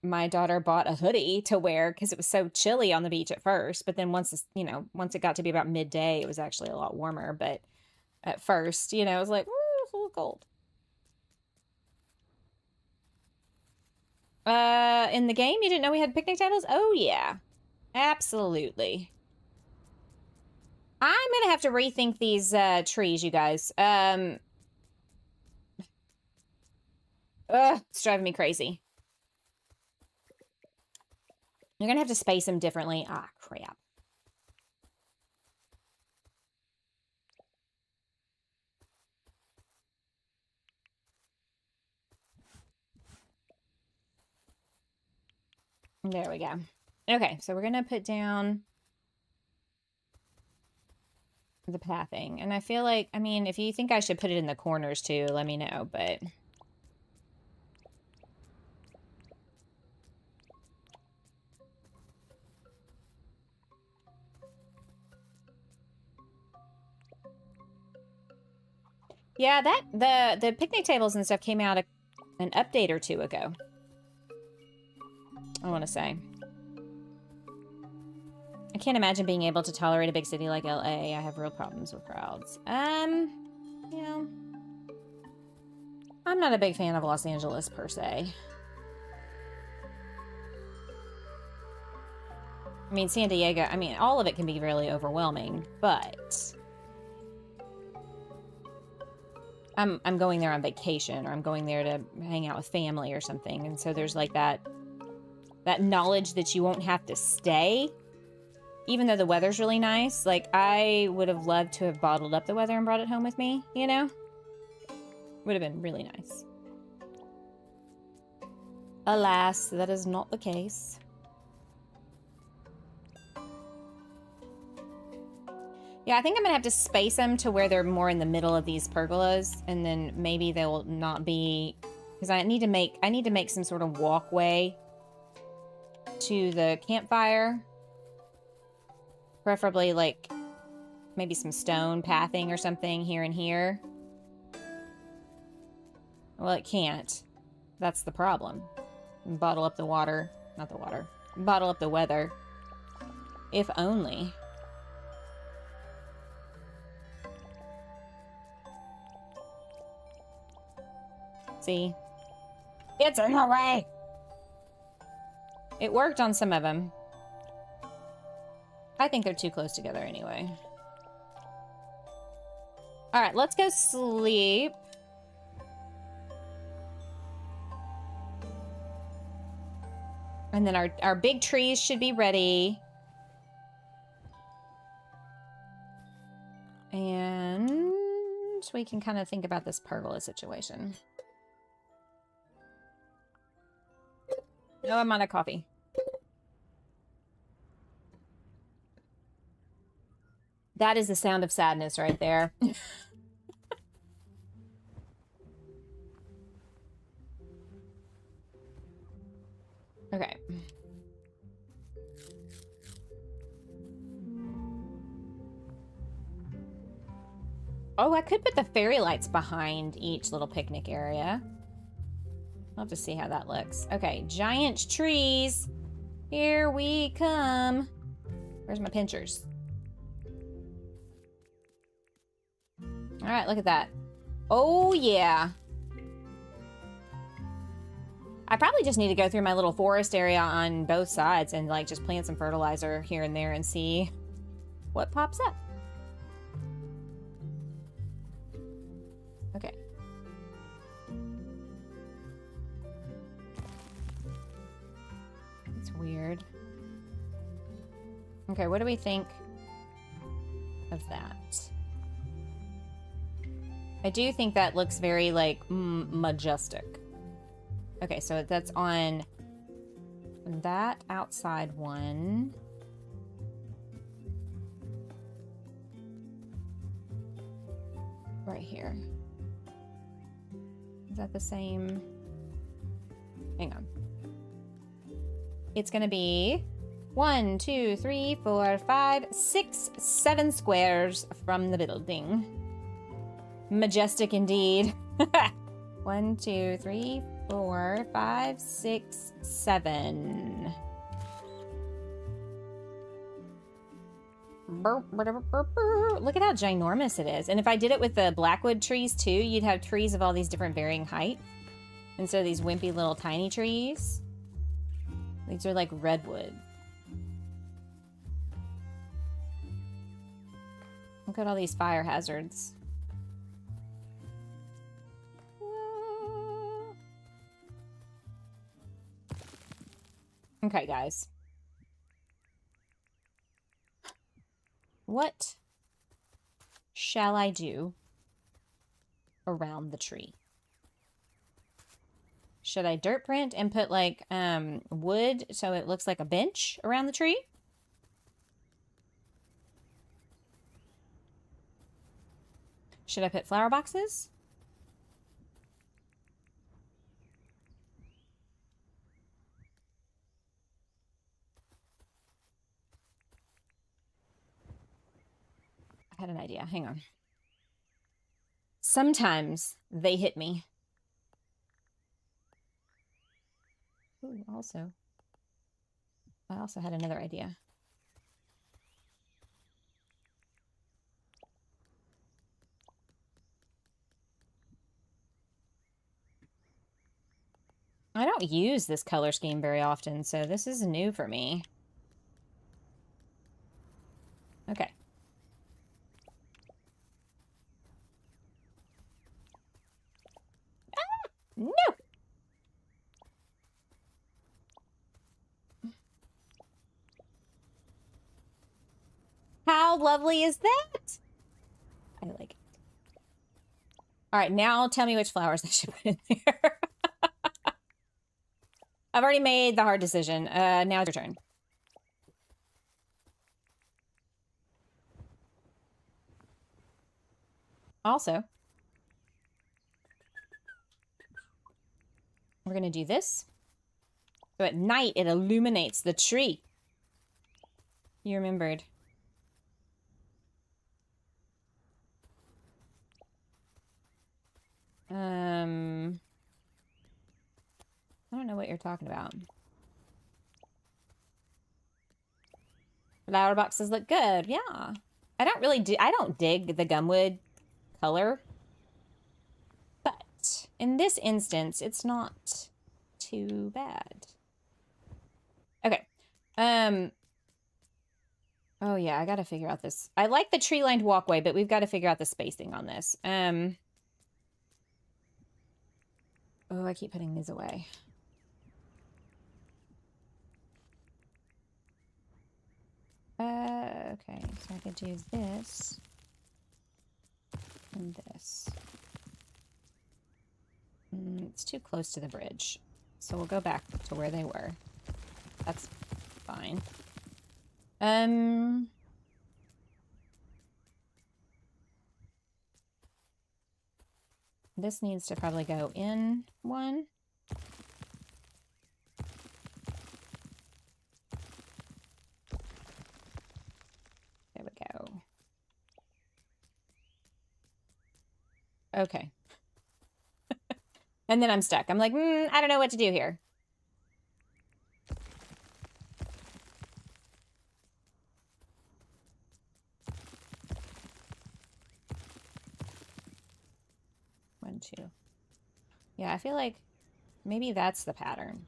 my daughter bought a hoodie to wear because it was so chilly on the beach at first. But then once it got to be about midday, it was actually a lot warmer. But at first, you know, it was like, ooh, it's a little cold. In the game, you didn't know we had picnic tables? Oh, yeah. Absolutely. I'm gonna have to rethink these trees, you guys. It's driving me crazy. You're gonna have to space them differently. Ah, crap. There we go. Okay, so we're gonna put down the pathing. And I feel like, I mean, if you think I should put it in the corners too, let me know, but... Yeah, the picnic tables and stuff came out an update or two ago. I want to say. I can't imagine being able to tolerate a big city like LA. I have real problems with crowds. Yeah. I'm not a big fan of Los Angeles per se. I mean, San Diego, I mean, all of it can be really overwhelming, but I'm going there on vacation, or I'm going there to hang out with family or something. And so there's like that knowledge that you won't have to stay, even though the weather's really nice. Like, I would have loved to have bottled up the weather and brought it home with me, you know? Would have been really nice. Alas, that is not the case. Yeah, I think I'm gonna have to space them to where they're more in the middle of these pergolas, and then maybe they will not be, because I need to make some sort of walkway to the campfire. Preferably like maybe some stone pathing or something here and here. Well, it can't. That's the problem. Bottle up the water. Not the water. Bottle up the weather. If only. See? It's in the way! It worked on some of them. I think they're too close together anyway. Alright, let's go sleep. And then our big trees should be ready. And we can kind of think about this pergola situation. Oh, I'm out of coffee. That is the sound of sadness right there. Okay. Oh, I could put the fairy lights behind each little picnic area. I'll have to see how that looks. Okay, giant trees. Here we come. Where's my pinchers? All right, look at that. Oh, yeah. I probably just need to go through my little forest area on both sides and like just plant some fertilizer here and there and see what pops up. Okay. It's weird. Okay, what do we think of that? I do think that looks very, like, majestic. Okay, so that's on that outside one. Right here. Is that the same? Hang on. It's gonna be 1, 2, 3, 4, 5, 6, 7 squares from the building. Majestic indeed. 1, 2, 3, 4, 5, 6, 7. Look at how ginormous it is. And if I did it with the blackwood trees too, you'd have trees of all these different varying heights. And so these wimpy little tiny trees, these are like redwood. Look at all these fire hazards. Okay, guys. What shall I do around the tree? Should I dirt print and put like wood so it looks like a bench around the tree? Should I put flower boxes? I had an idea. Hang on. Sometimes they hit me. Ooh, I also had another idea. I don't use this color scheme very often, so this is new for me. Okay. Ah! No! How lovely is that? I like it. All right, now tell me which flowers I should put in there. I've already made the hard decision. Now it's your turn. Also, we're going to do this. So at night, it illuminates the tree. You remembered. I don't know what you're talking about. Flower boxes look good. Yeah. I don't dig the gumwood color. But in this instance, it's not too bad. Okay. Oh yeah, I gotta figure out this. I like the tree-lined walkway, but we've got to figure out the spacing on this. Oh, I keep putting these away. Okay, so I could do this and this. It's too close to the bridge, so we'll go back to where they were. That's fine. This needs to probably go in one. There we go. Okay. And then I'm stuck. I'm like, I don't know what to do here. One, two. Yeah, I feel like maybe that's the pattern.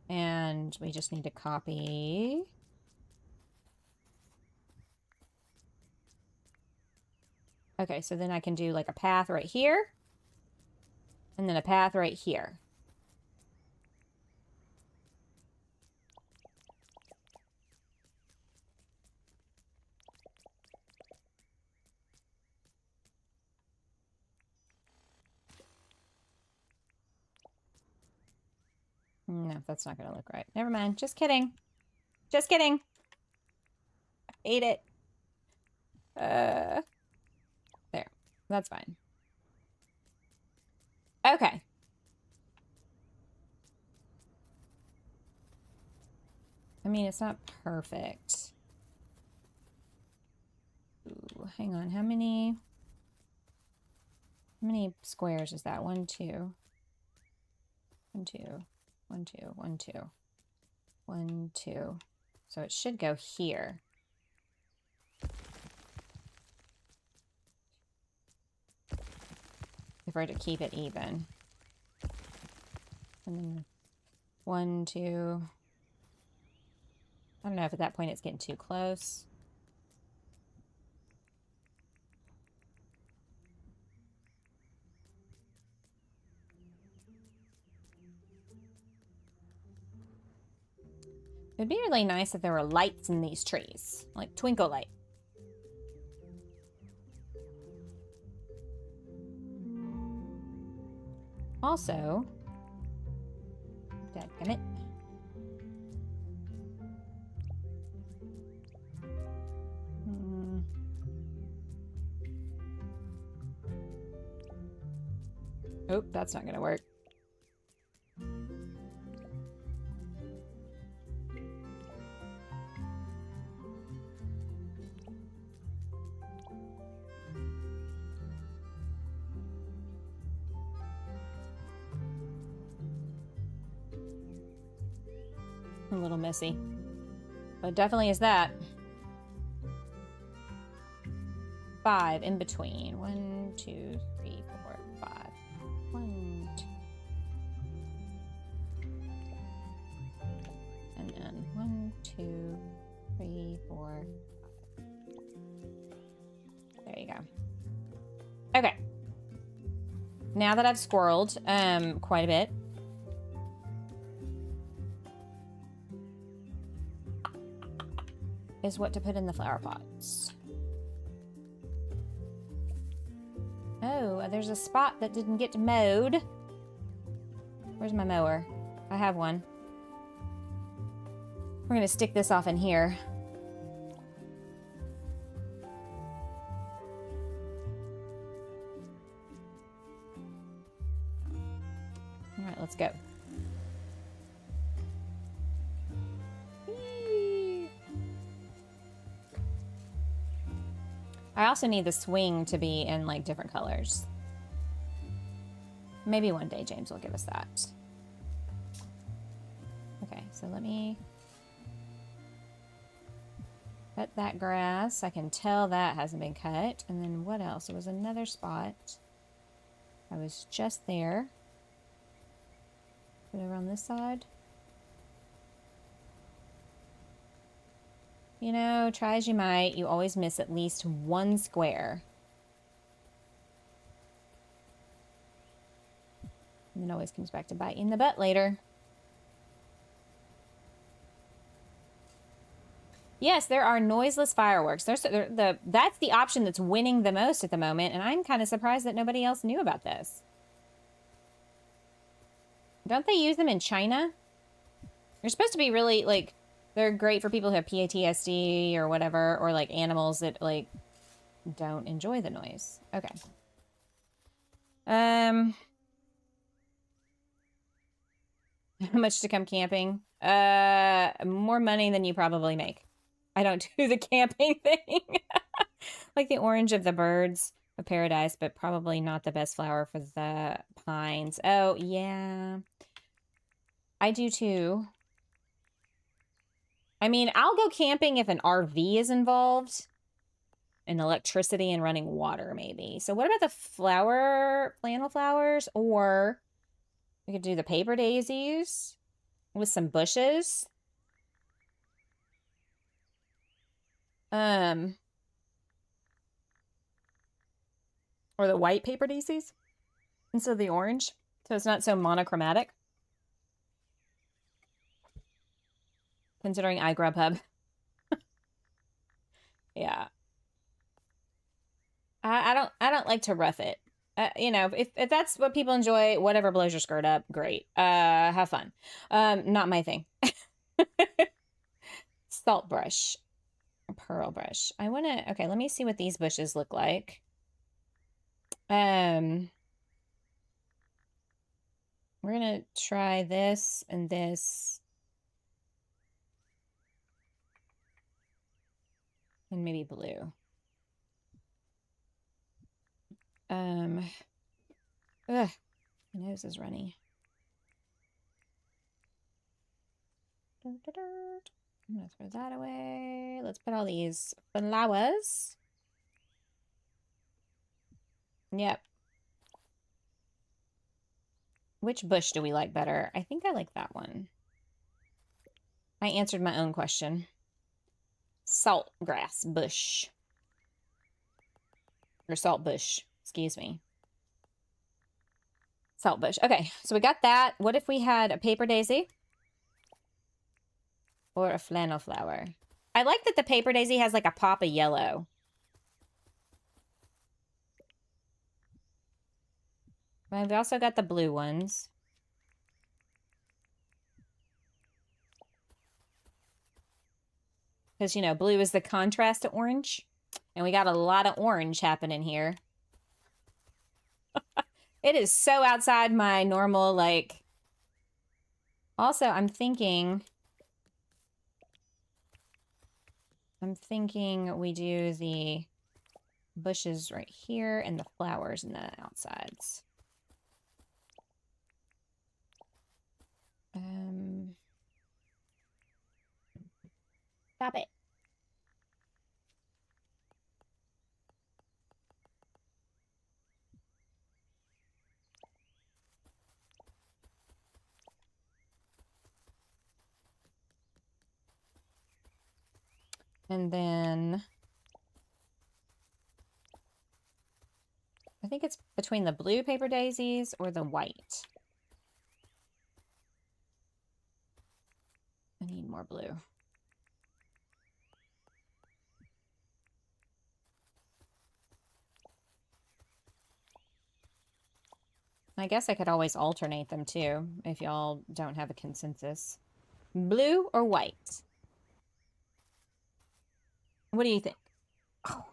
And we just need to copy. Okay, so then I can do like a path right here. And then a path right here. No, that's not going to look right. Never mind. Just kidding. Just kidding. I hate it. There. That's fine. Okay. I mean, it's not perfect. Ooh, hang on. How many squares is that? 1, 2. 1, 2. 1, 2. 1, 2. 1, 2. So it should go here. If we're to keep it even. And then 1, 2. I don't know if at that point it's getting too close. It'd be really nice if there were lights in these trees, like twinkle light. Also, dadgummit. Oh, that's not gonna work. A little messy, but definitely is that. 5 in between. 1, 2, 3, 4, 5. 1, 2. And then 1, 2, 3, 4, 5. There you go. Okay. Now that I've squirreled quite a bit, is what to put in the flower pots. Oh, there's a spot that didn't get mowed. Where's my mower? I have one. We're gonna stick this off in here. All right, let's go. I also need the swing to be in like different colors. Maybe one day James will give us that. Okay, so let me cut that grass. I can tell that hasn't been cut. And then what else? There was another spot. I was just there. Put it over on this side. You know, try as you might, you always miss at least one square. And it always comes back to bite you in the butt later. Yes, there are noiseless fireworks. That's the option that's winning the most at the moment, and I'm kind of surprised that nobody else knew about this. Don't they use them in China? They're supposed to be really, like, they're great for people who have PTSD or whatever, or, like, animals that, like, don't enjoy the noise. Okay. How much to come camping? More money than you probably make. I don't do the camping thing. Like the orange of the birds of paradise, but probably not the best flower for the pines. Oh, yeah. I do too. I mean, I'll go camping if an RV is involved. And electricity and running water, maybe. So what about the flannel flowers? Or We could do the paper daisies with some bushes. Or the white paper daisies instead of the orange. So it's not so monochromatic. Considering iGrubHub. Yeah. I don't like to rough it. You know, if that's what people enjoy, whatever blows your skirt up, great. Have fun. Not my thing. Salt brush. Pearl brush. Okay, let me see what these bushes look like. We're gonna try this and this. And maybe blue. Ugh, my nose is runny. I'm gonna throw that away. Let's put all these flowers. Yep. Which bush do we like better? I think I like that one. I answered my own question. Salt grass bush. Or salt bush, excuse me. Salt bush. Okay, so we got that. What if we had a paper daisy? Or a flannel flower? I like that the paper daisy has like a pop of yellow. Well, we've also got the blue ones. Because, you know, blue is the contrast to orange. And we got a lot of orange happening here. It is so outside my normal, like... Also, I'm thinking we do the bushes right here and the flowers in the outsides. Stop it. And then I think it's between the blue paper daisies or the white. I need more blue. I guess I could always alternate them too, if y'all don't have a consensus. Blue or white? What do you think? Oh.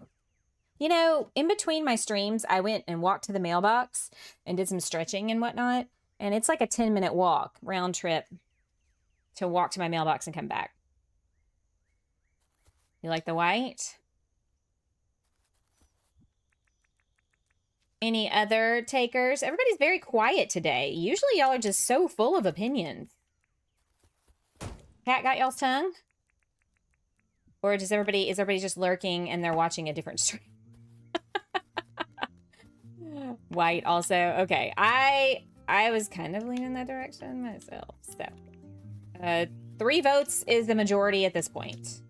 You know, in between my streams, I went and walked to the mailbox and did some stretching and whatnot. And it's like a 10-minute walk, round trip, to walk to my mailbox and come back. You like the white? Any other takers? Everybody's very quiet today. Usually y'all are just so full of opinions. Cat got y'all's tongue? Or is everybody just lurking and they're watching a different stream? White also. Okay. I was kind of leaning that direction myself. So 3 votes is the majority at this point.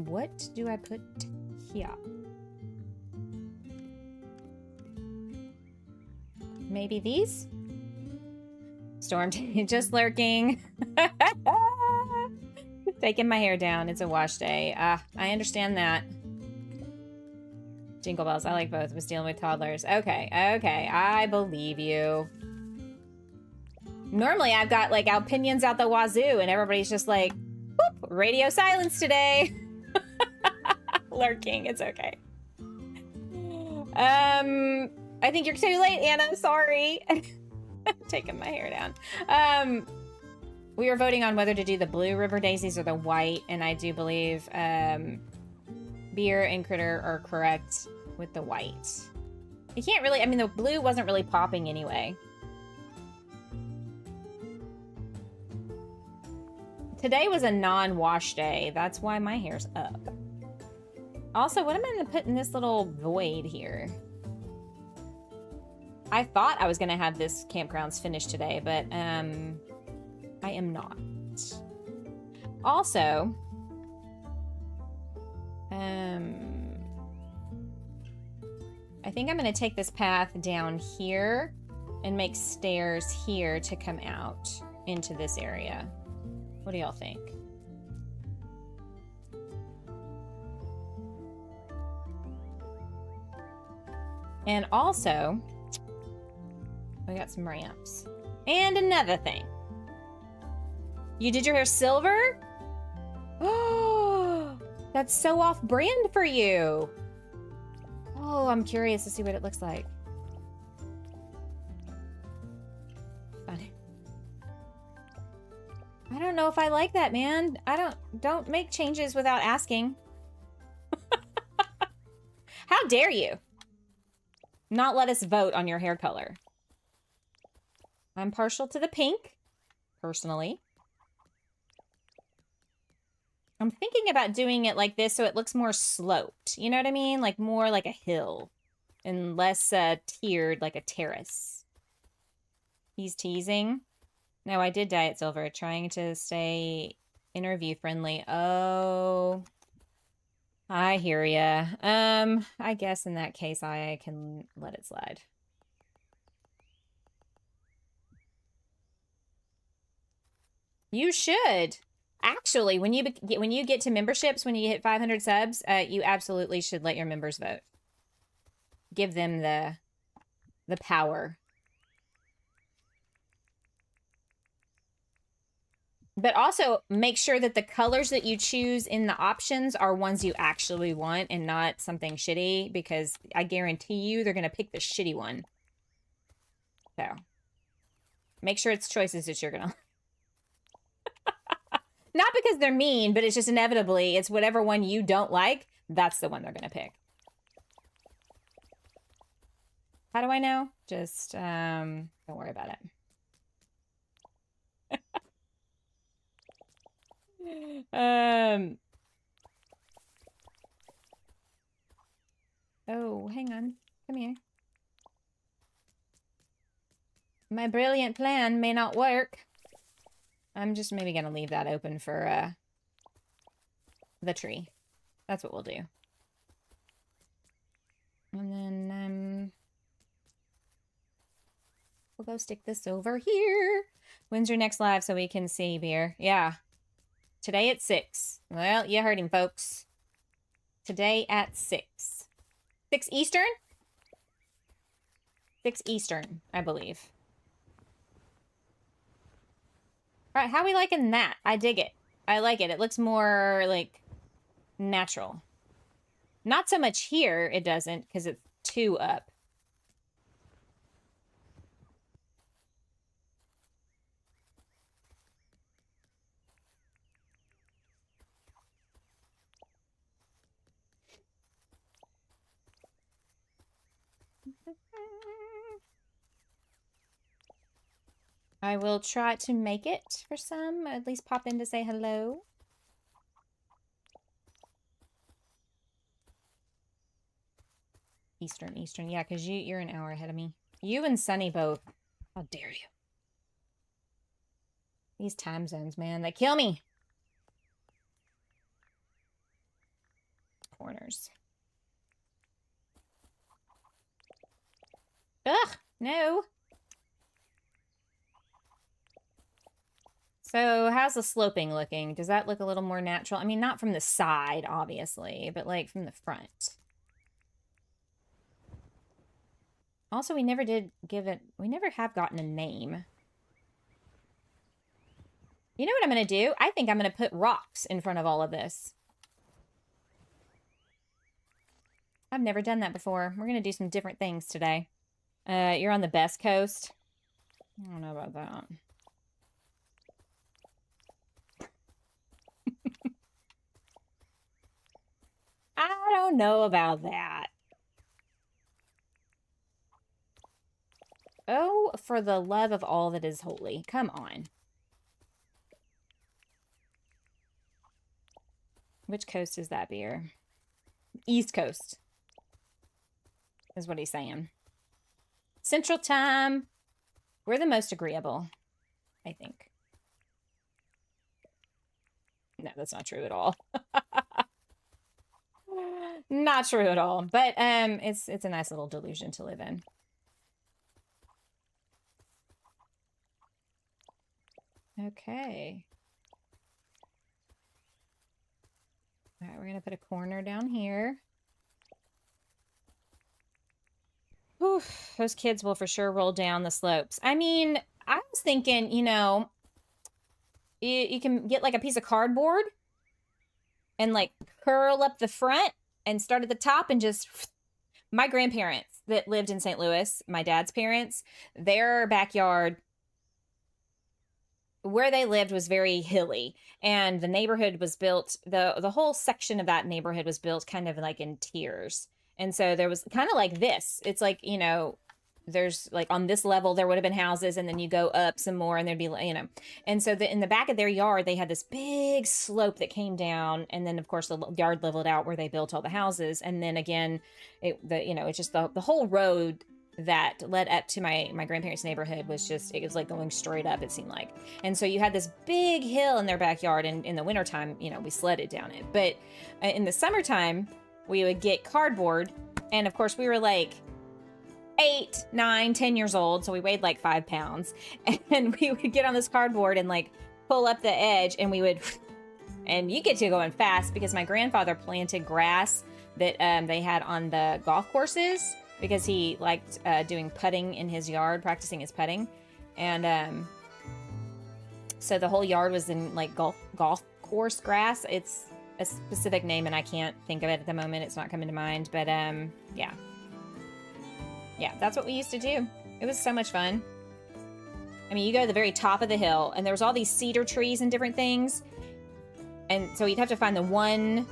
What do I put here? Maybe these? Storm just lurking. Taking my hair down. It's a wash day. I understand that. Jingle bells. I like both. I was dealing with toddlers. Okay. Okay. I believe you. Normally I've got like opinions out the wazoo and everybody's just like, whoop, radio silence today. Lurking. It's okay. I think you're too late, Anna. Sorry. Taking my hair down. We were voting on whether to do the blue river daisies or the white, and I do believe Beer and Critter are correct with the white. You can't really, I mean, the blue wasn't really popping anyway. Today was a non-wash day. That's why my hair's up. Also, what am I gonna put in this little void here? I thought I was gonna have this campgrounds finished today, but I am not. Also, I think I'm gonna take this path down here and make stairs here to come out into this area. What do y'all think? And also, we got some ramps. And another thing. You did your hair silver? Oh, that's so off-brand for you. Oh, I'm curious to see what it looks like. Funny. I don't know if I like that, man. Don't make changes without asking. How dare you not let us vote on your hair color? I'm partial to the pink, personally. I'm thinking about doing it like this so it looks more sloped. You know what I mean? Like more like a hill and less tiered like a terrace. He's teasing. No, I did dye it silver, trying to stay interview friendly. Oh, I hear ya. I guess in that case I can let it slide. You should. Actually, when you get to memberships, when you hit 500 subs, you absolutely should let your members vote. Give them the power. But also make sure that the colors that you choose in the options are ones you actually want and not something shitty, because I guarantee you they're going to pick the shitty one. So make sure it's choices that you're going to... Not because they're mean, but it's just inevitably, it's whatever one you don't like, that's the one they're going to pick. How do I know? Just, don't worry about it. Oh, hang on. Come here. My brilliant plan may not work. I'm just maybe going to leave that open for the tree. That's what we'll do. And then we'll go stick this over here. When's your next live so we can see, Beer? Yeah. Today at 6. Well, you heard him, folks. Today at 6. 6 Eastern? 6 Eastern, I believe. All right, how are we liking that? I dig it. I like it. It looks more, like, natural. Not so much here, it doesn't, because it's 2 up. I will try to make it for some, at least pop in to say hello. Eastern, yeah, because you're an hour ahead of me. You and Sunny both. How dare you? These time zones, man, they kill me. Corners. Ugh, no. So how's the sloping looking? Does that look a little more natural? I mean, not from the side, obviously, but like from the front. Also, we never have gotten a name. You know what I'm going to do? I think I'm going to put rocks in front of all of this. I've never done that before. We're going to do some different things today. You're on the best coast. I don't know about that. I don't know about that. Oh, for the love of all that is holy. Come on. Which coast is that, Beer? East Coast is what he's saying. Central Time. We're the most agreeable, I think. No, that's not true at all. Not true at all. But it's a nice little delusion to live in. Okay. All right, we're going to put a corner down here. Oof, those kids will for sure roll down the slopes. I mean, I was thinking, you know, you can get like a piece of cardboard and like curl up the front and start at the top and just... My grandparents that lived in St. Louis, my dad's parents, their backyard, where they lived was very hilly, and the neighborhood was built, the whole section of that neighborhood was built kind of like in tiers. And so there was kind of like this. It's like, you know, there's like on this level, there would have been houses, and then you go up some more and there'd be, you know. And so in the back of their yard, they had this big slope that came down. And then of course the yard leveled out where they built all the houses. And then again, it's just the whole road that led up to my grandparents' neighborhood was just, it was like going straight up, it seemed like. And so you had this big hill in their backyard, and in the wintertime, you know, we sledded down it. But in the summertime, we would get cardboard, and of course we were like 8, 9, 10 years old, so we weighed like 5 pounds, and we would get on this cardboard and like pull up the edge, and we would, and you get to going fast because my grandfather planted grass that they had on the golf courses, because he liked doing putting in his yard, practicing his putting. And so the whole yard was in like golf course grass. It's a specific name and I can't think of it at the moment. It's not coming to mind, but yeah. Yeah, that's what we used to do. It was so much fun. I mean, you go to the very top of the hill and there was all these cedar trees and different things. And so you'd have to find the one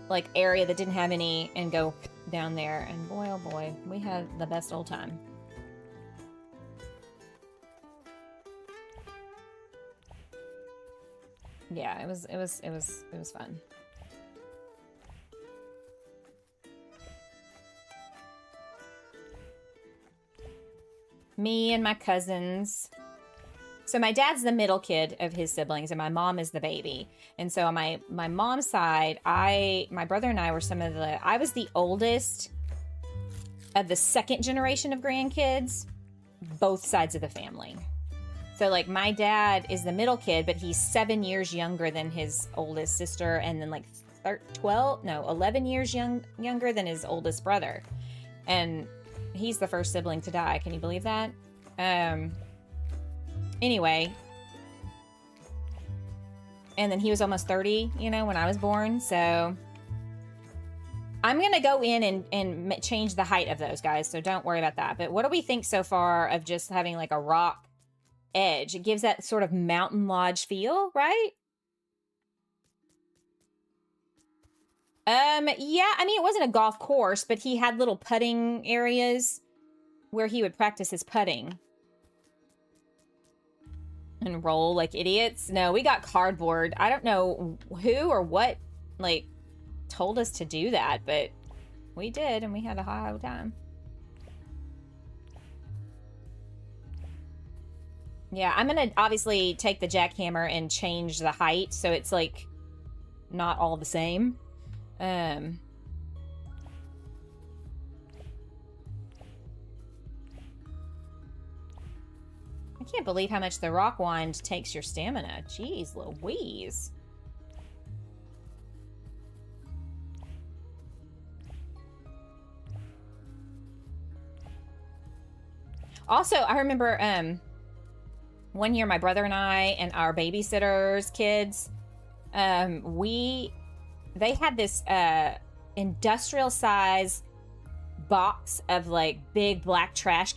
like area that didn't have any and go down there, and boy oh boy, we had the best old time. Yeah, it was fun. Me and my cousins. So my dad's the middle kid of his siblings, and my mom is the baby. And so on my mom's side, my brother and I were I was the oldest of the second generation of grandkids, both sides of the family. So like my dad is the middle kid, but he's 7 years younger than his oldest sister, and then like 11 years younger than his oldest brother. And he's the first sibling to die. Can you believe that? Anyway, and then he was almost 30, you know, when I was born. So I'm going to go in and change the height of those guys. So don't worry about that. But what do we think so far of just having like a rock edge? It gives that sort of mountain lodge feel, right? Yeah, I mean, it wasn't a golf course, but he had little putting areas where he would practice his putting. And roll like idiots. No, we got cardboard. I don't know who or what, like, told us to do that, but we did, and we had a high time. Yeah, I'm gonna obviously take the jackhammer and change the height so it's, like, not all the same. I can't believe how much the rock wand takes your stamina. Jeez Louise. Also, I remember one year my brother and I and our babysitters' kids, they had this industrial size box of like big black trash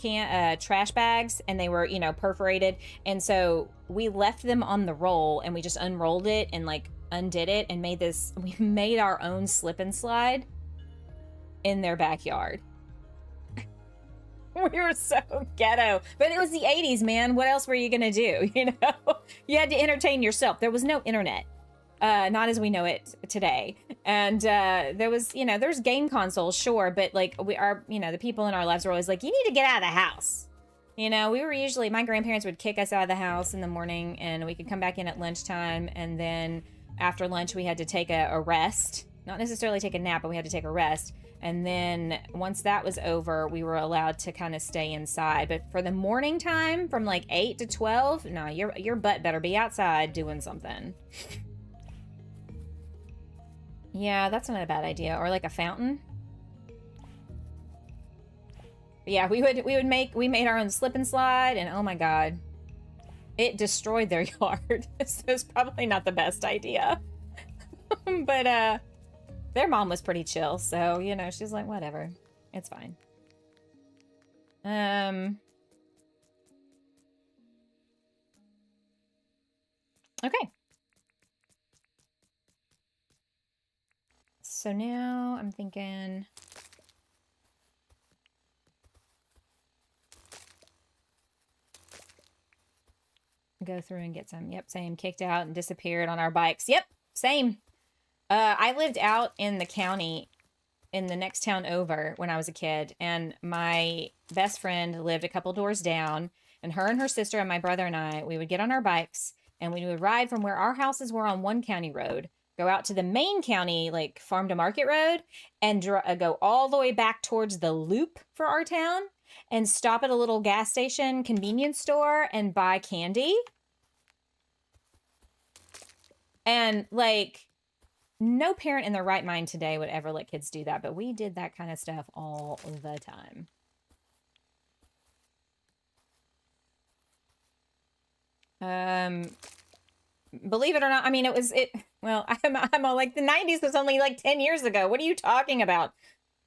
bags, and they were, you know, perforated, and so we left them on the roll and we just unrolled it and like undid it and we made our own slip and slide in their backyard. We were so ghetto, but it was the 80s, man. What else were you gonna do? You know, you had to entertain yourself. There was no internet. not as we know it today. And there was, you know, there's game consoles, sure, but like the people in our lives were always like, you need to get out of the house. You know, we were usually, my grandparents would kick us out of the house in the morning and we could come back in at lunchtime. And then after lunch, we had to take a rest, not necessarily take a nap, but we had to take a rest. And then once that was over, we were allowed to kind of stay inside. But for the morning time, from like 8 to 12, no, your butt better be outside doing something. Yeah, that's not a bad idea. Or like a fountain. But yeah, we made our own slip and slide, and oh my god. It destroyed their yard. So it's probably not the best idea. But their mom was pretty chill, so you know, she's like, whatever. It's fine. Okay. So now I'm thinking go through and get some. Yep, same. Kicked out and disappeared on our bikes. Yep, same. I lived out in the county in the next town over when I was a kid, and my best friend lived a couple doors down, and her and her sister and my brother and I, we would get on our bikes and we would ride from where our houses were on one county road, go out to the main county, like farm to market road, and go all the way back towards the loop for our town and stop at a little gas station convenience store and buy candy. And like, no parent in their right mind today would ever let kids do that, but we did that kind of stuff all the time. Believe it or not, I mean, well, I'm all like, the 90s was only like 10 years ago. What are you talking about?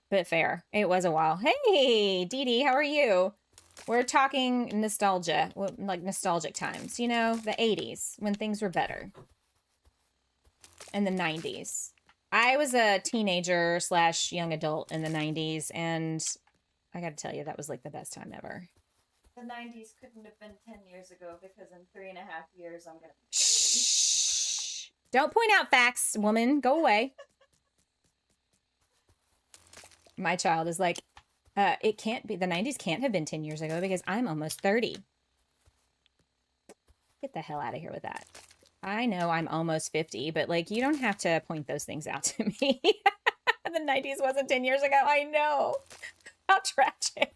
But fair. It was a while. Hey, Dee Dee, how are you? We're talking nostalgia, like nostalgic times, you know, the 80s when things were better. And the 90s. I was a teenager / young adult in the 90s, and I gotta tell you, that was like the best time ever. The 90s couldn't have been 10 years ago because in 3.5 years I'm gonna... Shh! Don't point out facts, woman. Go away. My child is like, it can't be, the 90s can't have been 10 years ago because I'm almost 30. Get the hell out of here with that. I know I'm almost 50, but like, you don't have to point those things out to me. The 90s wasn't 10 years ago. I know. How tragic.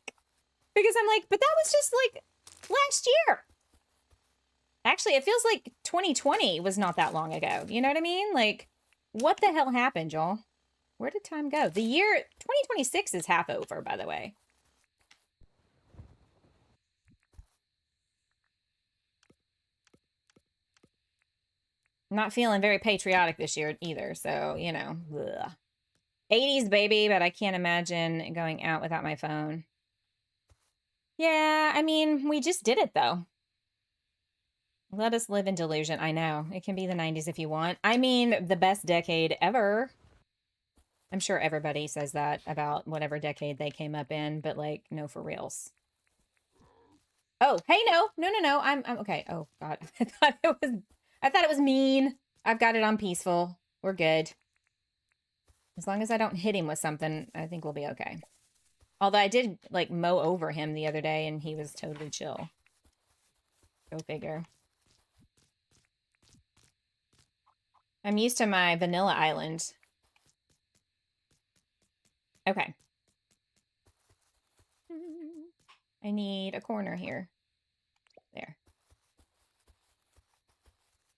Because I'm like, but that was just like last year. Actually, it feels like 2020 was not that long ago. You know what I mean? Like, what the hell happened, y'all? Where did time go? The year 2026 is half over, by the way. Not feeling very patriotic this year either, so, you know. Ugh. 80s, baby, but I can't imagine going out without my phone. Yeah, I mean, we just did it, though. Let us live in delusion. I know. It can be the 90s if you want. I mean, the best decade ever. I'm sure everybody says that about whatever decade they came up in, but, like, no, for reals. Oh, hey, no. I'm okay. Oh, God. I thought it was mean. I've got it on peaceful. We're good. As long as I don't hit him with something, I think we'll be okay. Although I did, like, mow over him the other day, and he was totally chill. Go figure. I'm used to my vanilla island. Okay. I need a corner here. There.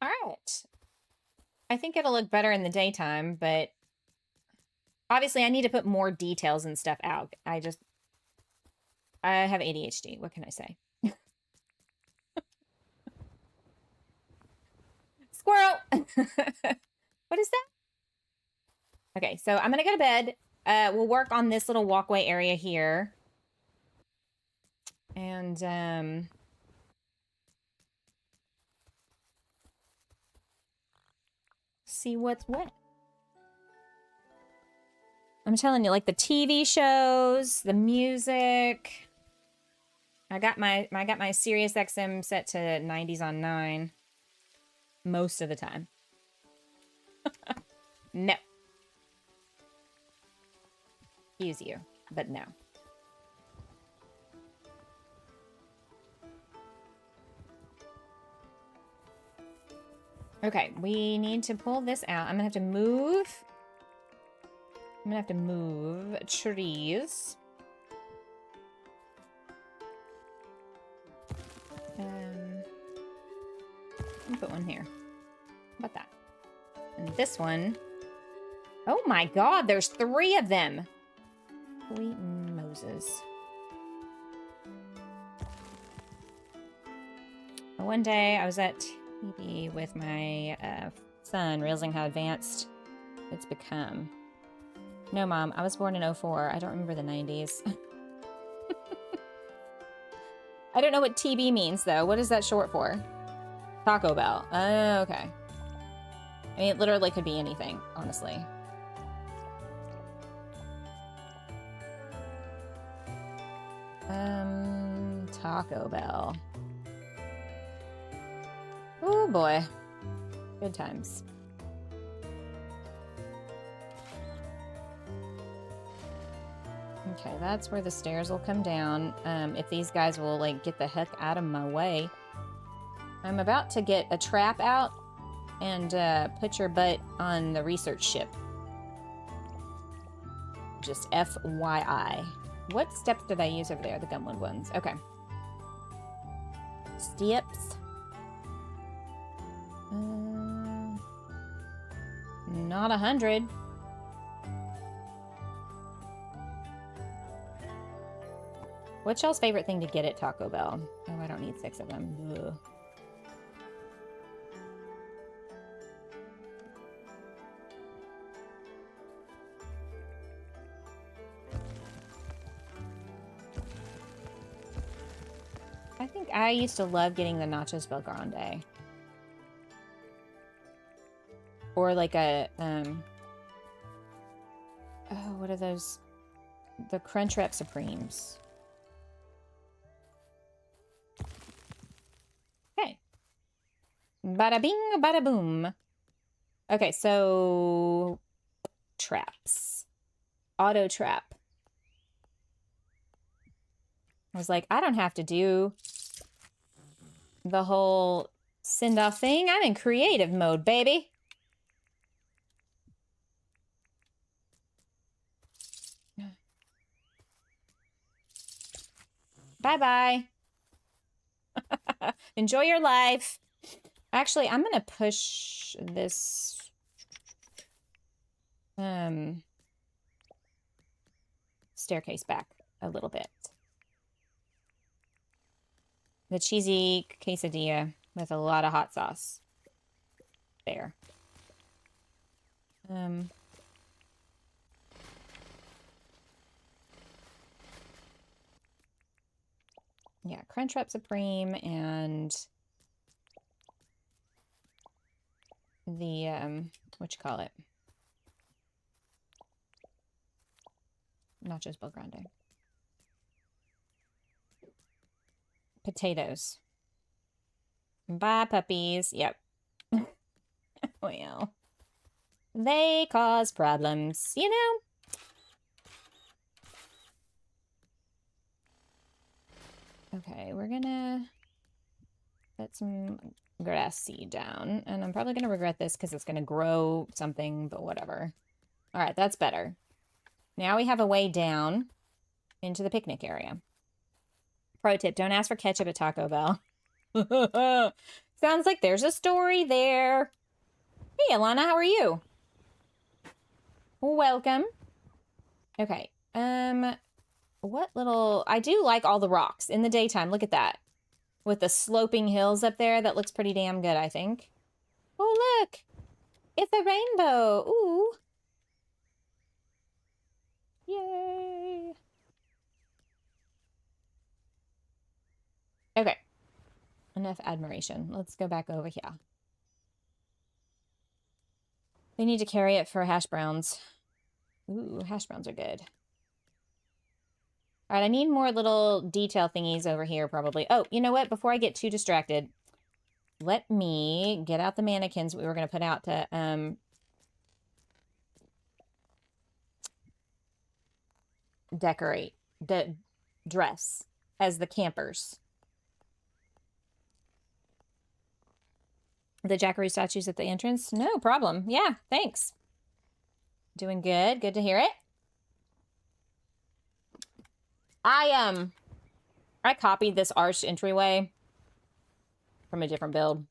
All right. I think it'll look better in the daytime, but obviously I need to put more details and stuff out. I have ADHD. What can I say? Squirrel! What is that? Okay, so I'm gonna go to bed. We'll work on this little walkway area here. And, see what's what. I'm telling you, like the TV shows, the music. I got my Sirius XM set to 90s on 9 most of the time. No. Excuse you, but no. Okay, we need to pull this out. I'm gonna have to move. I'm gonna have to move trees. I'll put one here. How about that? And this one. Oh my god, there's 3 of them. Sweet Moses. One day I was at TV with my son, realizing how advanced it's become. No, Mom, I was born in 04. I don't remember the 90s. I don't know what TB means, though. What is that short for? Taco Bell. Oh, okay. I mean, it literally could be anything, honestly. Taco Bell. Oh, boy. Good times. Okay, that's where the stairs will come down. If these guys will, like, get the heck out of my way. I'm about to get a trap out and put your butt on the research ship. Just FYI. What steps did I use over there? The gumwood ones. Okay. Steps. Not 100. What's y'all's favorite thing to get at Taco Bell? Oh, I don't need 6 of them. Ugh. I think I used to love getting the Nachos Bel Grande. Or like a, oh, what are those? The Crunchwrap Supremes. Okay. Bada bing, bada boom. Okay, so traps. Auto trap. I was like, I don't have to do the whole send-off thing. I'm in creative mode, baby. Bye-bye. Enjoy your life. Actually, I'm going to push this staircase back a little bit. The cheesy quesadilla with a lot of hot sauce. There. Yeah, Crunchwrap Supreme and the, what you call it? Nachos Bel Grande. Potatoes. Bye, puppies. Yep. Well, they cause problems, you know? Okay, we're gonna put some grass seed down, and I'm probably gonna regret this because it's gonna grow something, but whatever. All right, that's better. Now we have a way down into the picnic area. Pro tip, don't ask for ketchup at Taco Bell. Sounds like there's a story there. Hey, Alana, how are you? Welcome. Okay, what little... I do like all the rocks in the daytime. Look at that. With the sloping hills up there. That looks pretty damn good, I think. Oh, look. It's a rainbow. Ooh. Yay. Okay. Enough admiration. Let's go back over here. We need to carry it for hash browns. Ooh, hash browns are good. All right, I need more little detail thingies over here, probably. Oh, you know what? Before I get too distracted, let me get out the mannequins we were going to put out to decorate, dress as the campers. The Jackaroo statues at the entrance? No problem. Yeah, thanks. Doing good. Good to hear it. I copied this arched entryway from a different build.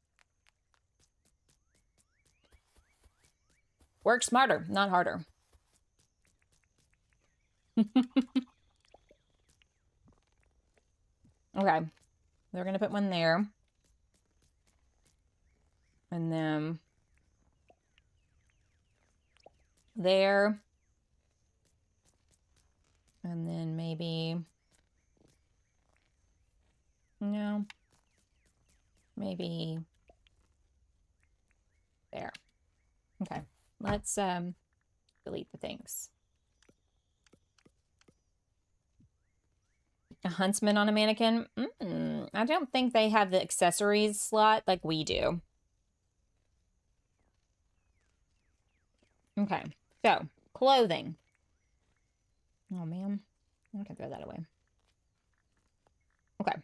Work smarter, not harder. Okay. They're going to put one there. And then there. And then maybe, no, maybe there. Okay, let's delete the things. A huntsman on a mannequin? I don't think they have the accessories slot like we do. Okay, so clothing. Oh man, I can throw that away. Okay.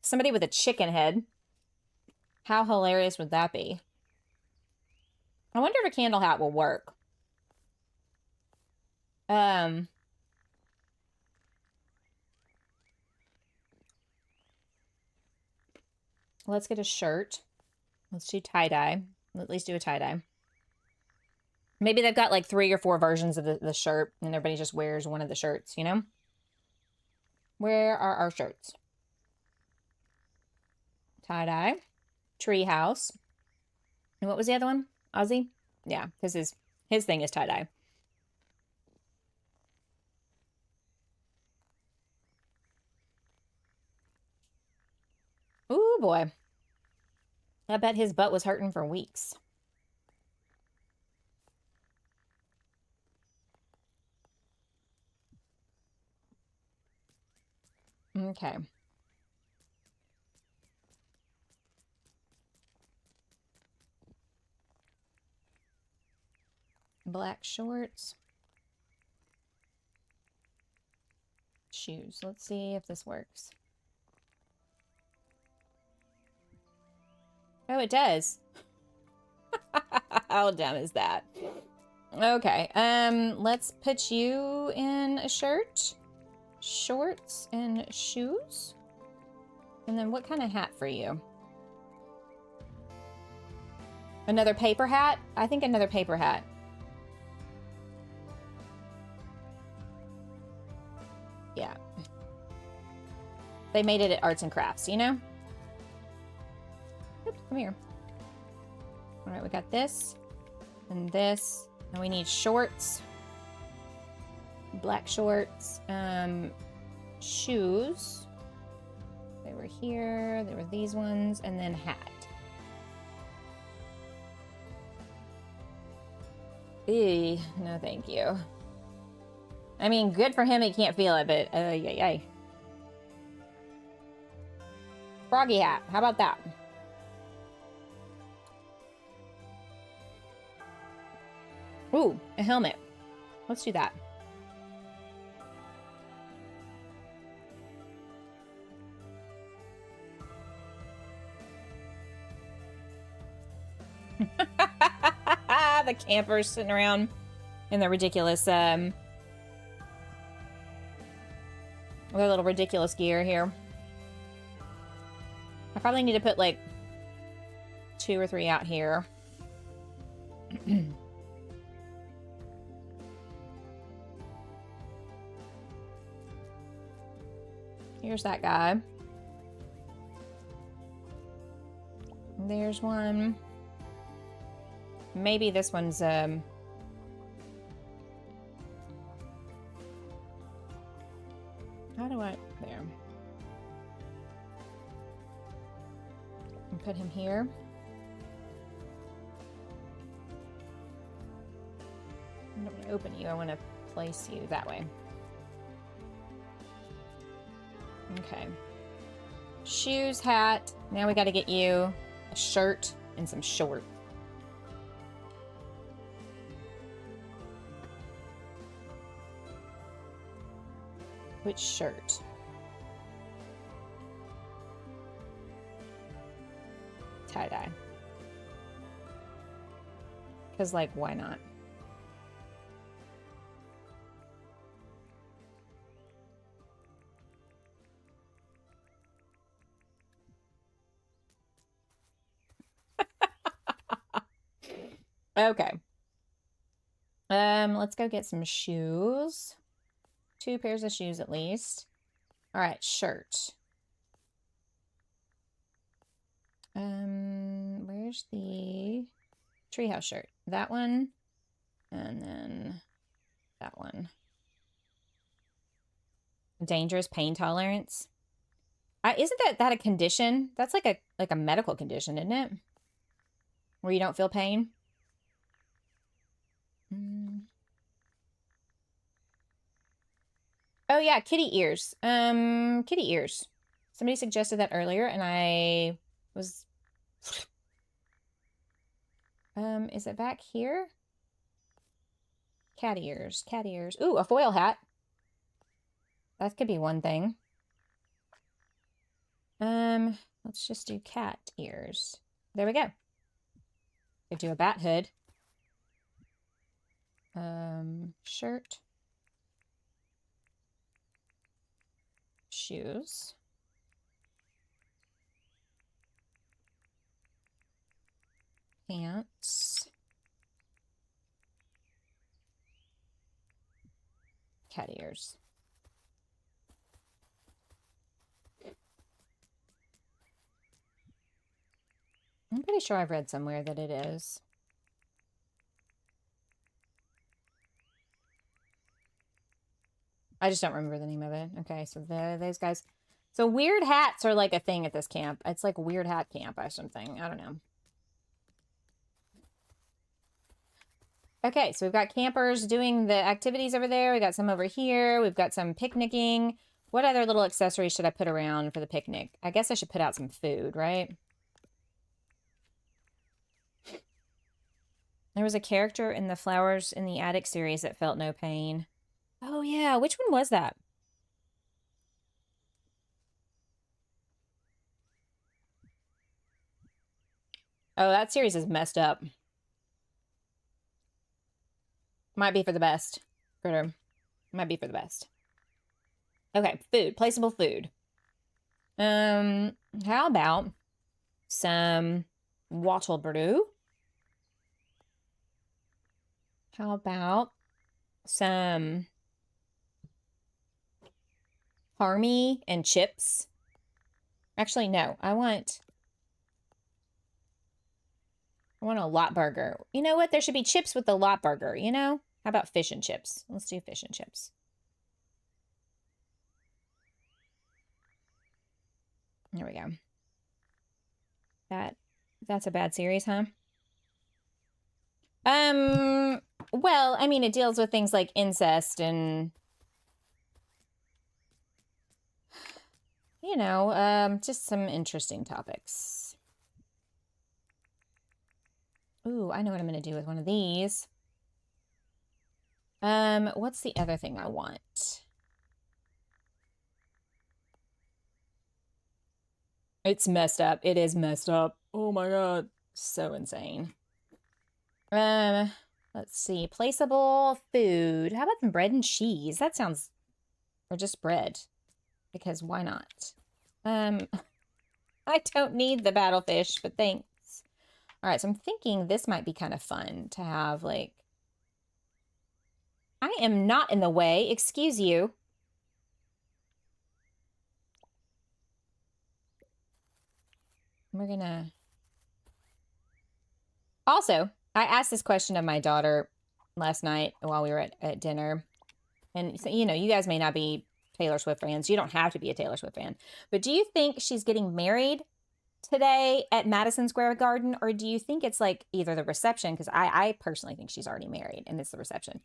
Somebody with a chicken head. How hilarious would that be? I wonder if a candle hat will work. Let's get a shirt. Let's do tie-dye. At least do a tie-dye. Maybe they've got like 3 or 4 versions of the shirt and everybody just wears one of the shirts, you know? Where are our shirts? Tie-dye. Treehouse. And what was the other one? Ozzy? Yeah, because his thing is tie-dye. Ooh, boy. I bet his butt was hurting for weeks. Okay. Black shorts. Shoes. Let's see if this works. Oh, it does. How dumb is that? Okay. Let's put you in a shirt, shorts, and shoes. And then what kind of hat for you? Another paper hat? I think another paper hat. Yeah. They made it at Arts and Crafts, you know? Oops, come here. All right, we got this and this. And we need shorts. Black shorts. Shoes. They were here. There were these ones. And then hat. Eee, no thank you. I mean, good for him, he can't feel it, but yay. Froggy hat, how about that? Ooh, a helmet. Let's do that. The campers sitting around in their ridiculous, their little ridiculous gear here. I probably need to put like 2 or 3 out here. Here's that guy. There's one. Maybe this one's, how do I, there. And put him here. I don't want to open you, I want to place you that way. Okay. Shoes, hat. Now we got to get you a shirt and some shorts. Which shirt? Tie-dye. Because, like, why not? Okay. Let's go get some shoes. 2 pairs of shoes at least. All right, shirt. Where's the treehouse shirt? That one, and then that one. Dangerous pain tolerance. Isn't that a condition? That's like a medical condition, isn't it? Where you don't feel pain. Oh yeah, kitty ears. Kitty ears. Somebody suggested that earlier, and I was. Is it back here? Cat ears. Cat ears. Ooh, a foil hat. That could be one thing. Let's just do cat ears. There we go. Could do a bat hood. Shirt. Shoes. Pants. Cat ears. I'm pretty sure I've read somewhere that it is. I just don't remember the name of it. Okay, so those guys. So weird hats are like a thing at this camp. It's like weird hat camp or something. I don't know. Okay, so we've got campers doing the activities over there. We got some over here. We've got some picnicking. What other little accessories should I put around for the picnic? I guess I should put out some food, right? There was a character in the Flowers in the Attic series that felt no pain. Oh, yeah. Which one was that? Oh, that series is messed up. Might be for the best. Critter. Might be for the best. Okay, food. Placeable food. How about some wattle brew? How about some parmy and chips? Actually, no. I want a lot burger. You know what? There should be chips with the lot burger, you know? How about fish and chips? Let's do fish and chips. There we go. That's a bad series, huh? Well, I mean, it deals with things like incest and, you know, just some interesting topics. Ooh, I know what I'm going to do with one of these. What's the other thing I want? It's messed up. It is messed up. Oh my god. So insane. Let's see. Placeable food. How about some bread and cheese? That sounds... Or just bread. Because why not? I don't need the battlefish, but thanks. Alright, so I'm thinking this might be kind of fun to have, like... I am not in the way. Excuse you. We're gonna... Also, I asked this question of my daughter last night while we were at dinner. And, so, you know, you guys may not be Taylor Swift fans. You don't have to be a Taylor Swift fan. But do you think she's getting married today at Madison Square Garden? Or do you think it's like either the reception? Because I personally think she's already married and it's the reception.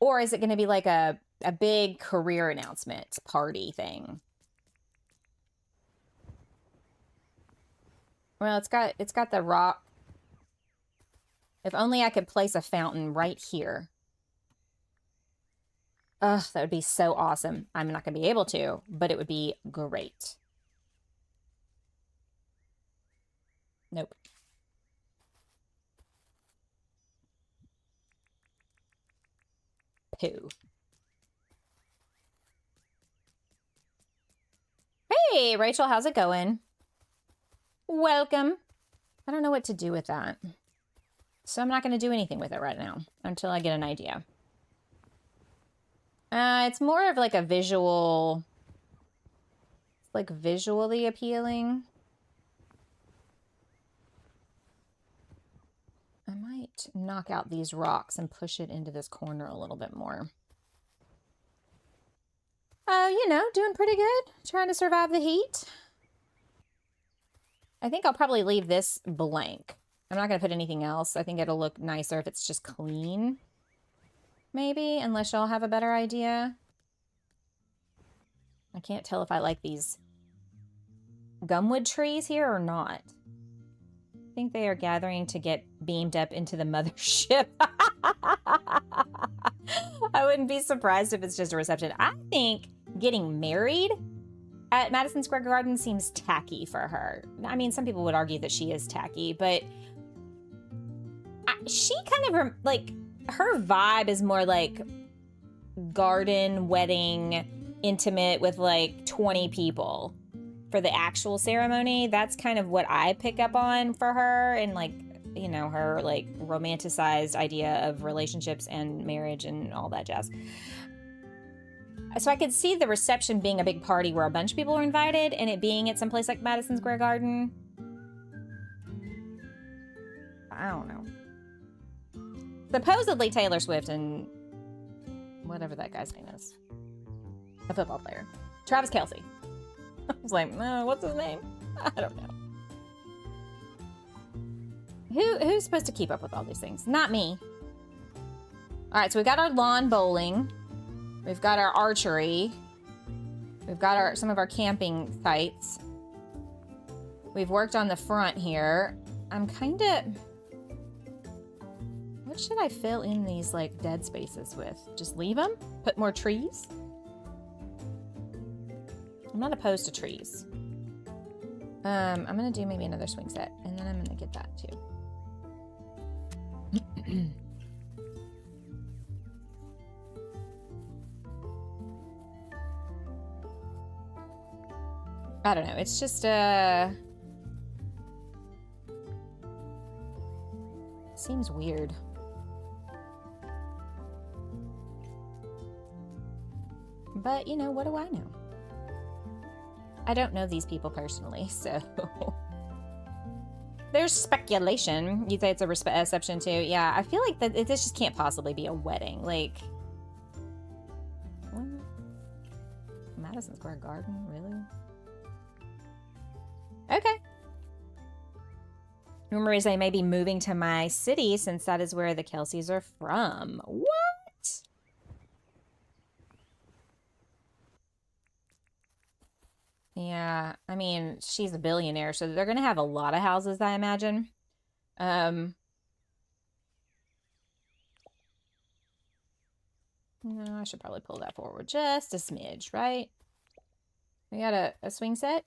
Or is it going to be like a big career announcement party thing? Well, it's got the rock. If only I could place a fountain right here. Ugh, that would be so awesome. I'm not going to be able to, but it would be great. Nope. Pooh. Hey, Rachel, how's it going? Welcome. I don't know what to do with that. So I'm not going to do anything with it right now until I get an idea. It's more of like a visual, like visually appealing. I might knock out these rocks and push it into this corner a little bit more. You know, doing pretty good. Trying to survive the heat. I think I'll probably leave this blank. I'm not going to put anything else. I think it'll look nicer if it's just clean. Maybe, unless y'all have a better idea. I can't tell if I like these gumwood trees here or not. I think they are gathering to get beamed up into the mothership. I wouldn't be surprised if it's just a reception. I think getting married at Madison Square Garden seems tacky for her. I mean, some people would argue that she is tacky, but she kind of, like, her vibe is more like garden, wedding, intimate with like 20 people for the actual ceremony. That's kind of what I pick up on for her, and like, you know, her like romanticized idea of relationships and marriage and all that jazz. So I could see the reception being a big party where a bunch of people are invited, and it being at some place like Madison Square Garden. I don't know. Supposedly Taylor Swift and whatever that guy's name is. A football player. Travis Kelce. I was like, what's his name? I don't know. Who's supposed to keep up with all these things? Not me. All right, so we got our lawn bowling. We've got our archery. We've got some of our camping sites. We've worked on the front here. I'm kind of... What should I fill in these like dead spaces with? Just leave them? Put more trees? I'm not opposed to trees. I'm gonna do maybe another swing set, and then I'm gonna get that too. I don't know. It's just seems weird. But, you know, what do I know? I don't know these people personally, so... There's speculation. You'd say it's a reception, too. Yeah, I feel like that this just can't possibly be a wedding. Like... What? Madison Square Garden? Really? Okay. Rumor is they may be moving to my city since that is where the Kelseys are from. What? Yeah, I mean, she's a billionaire, so they're going to have a lot of houses, I imagine. No, I should probably pull that forward just a smidge, right? We got a swing set.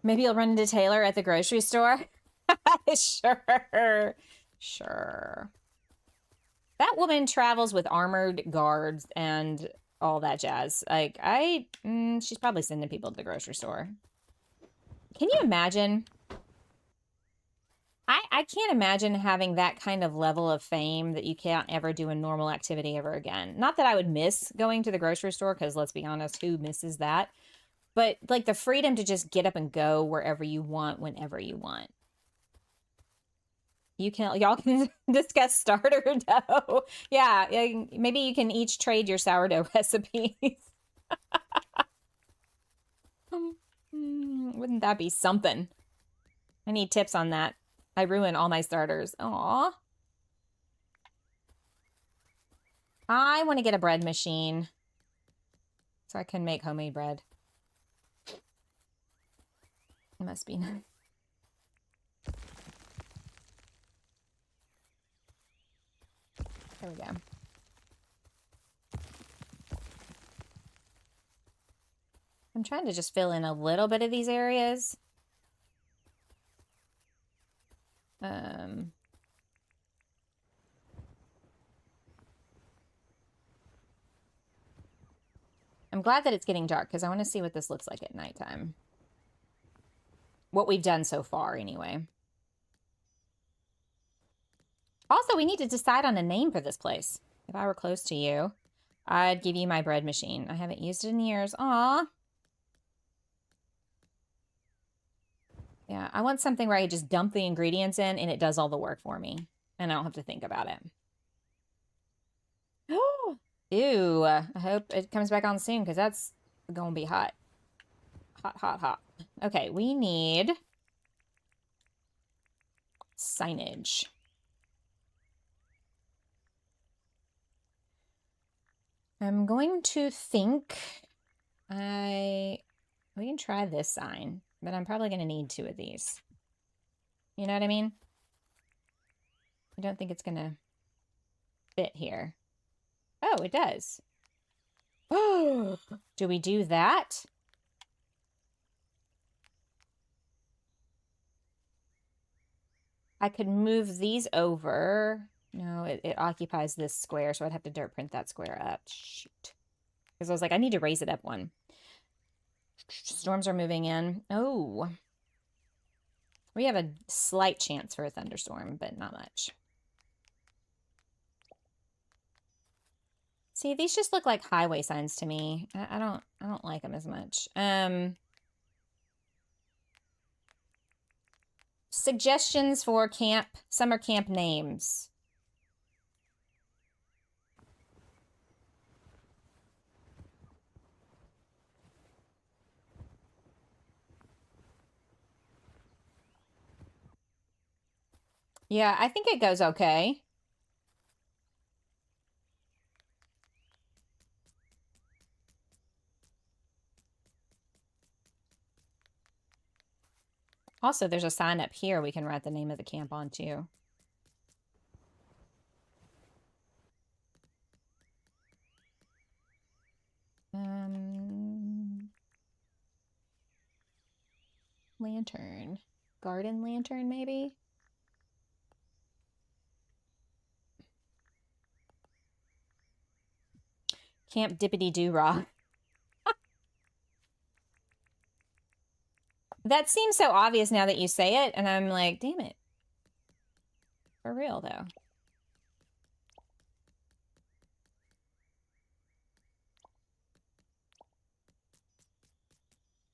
Maybe you'll run into Taylor at the grocery store. Sure. Sure. That woman travels with armored guards and all that jazz. Like, she's probably sending people to the grocery store. Can you imagine? I can't imagine having that kind of level of fame that you can't ever do a normal activity ever again. Not that I would miss going to the grocery store, because let's be honest, who misses that? But, like, the freedom to just get up and go wherever you want, whenever you want. Y'all can discuss starter dough. Yeah, maybe you can each trade your sourdough recipes. Wouldn't that be something? I need tips on that. I ruin all my starters. Aw. I want to get a bread machine so I can make homemade bread. It must be nice. There we go. I'm trying to just fill in a little bit of these areas. I'm glad that it's getting dark because I want to see what this looks like at nighttime. What we've done so far, anyway. Also, we need to decide on a name for this place. If I were close to you, I'd give you my bread machine. I haven't used it in years. Aw. Yeah, I want something where I just dump the ingredients in and it does all the work for me. And I don't have to think about it. Ew. I hope it comes back on soon because that's going to be hot. Hot, hot, hot. Okay, we need signage. I'm going to think we can try this sign, but I'm probably going to need 2 of these. You know what I mean? I don't think it's going to fit here. Oh, it does. Oh, do we do that? I could move these over. No, it occupies this square, so I'd have to dirt print that square up. Shoot. Because I was like, I need to raise it up 1. Storms are moving in. Oh. We have a slight chance for a thunderstorm, but not much. See, these just look like highway signs to me. I don't like them as much. Suggestions for summer camp names. Yeah, I think it goes okay. Also, there's a sign up here we can write the name of the camp on, too. Lantern. Garden lantern, maybe? Camp Dippity-Doo-Rah. That seems so obvious now that you say it, and I'm like, damn it. For real, though.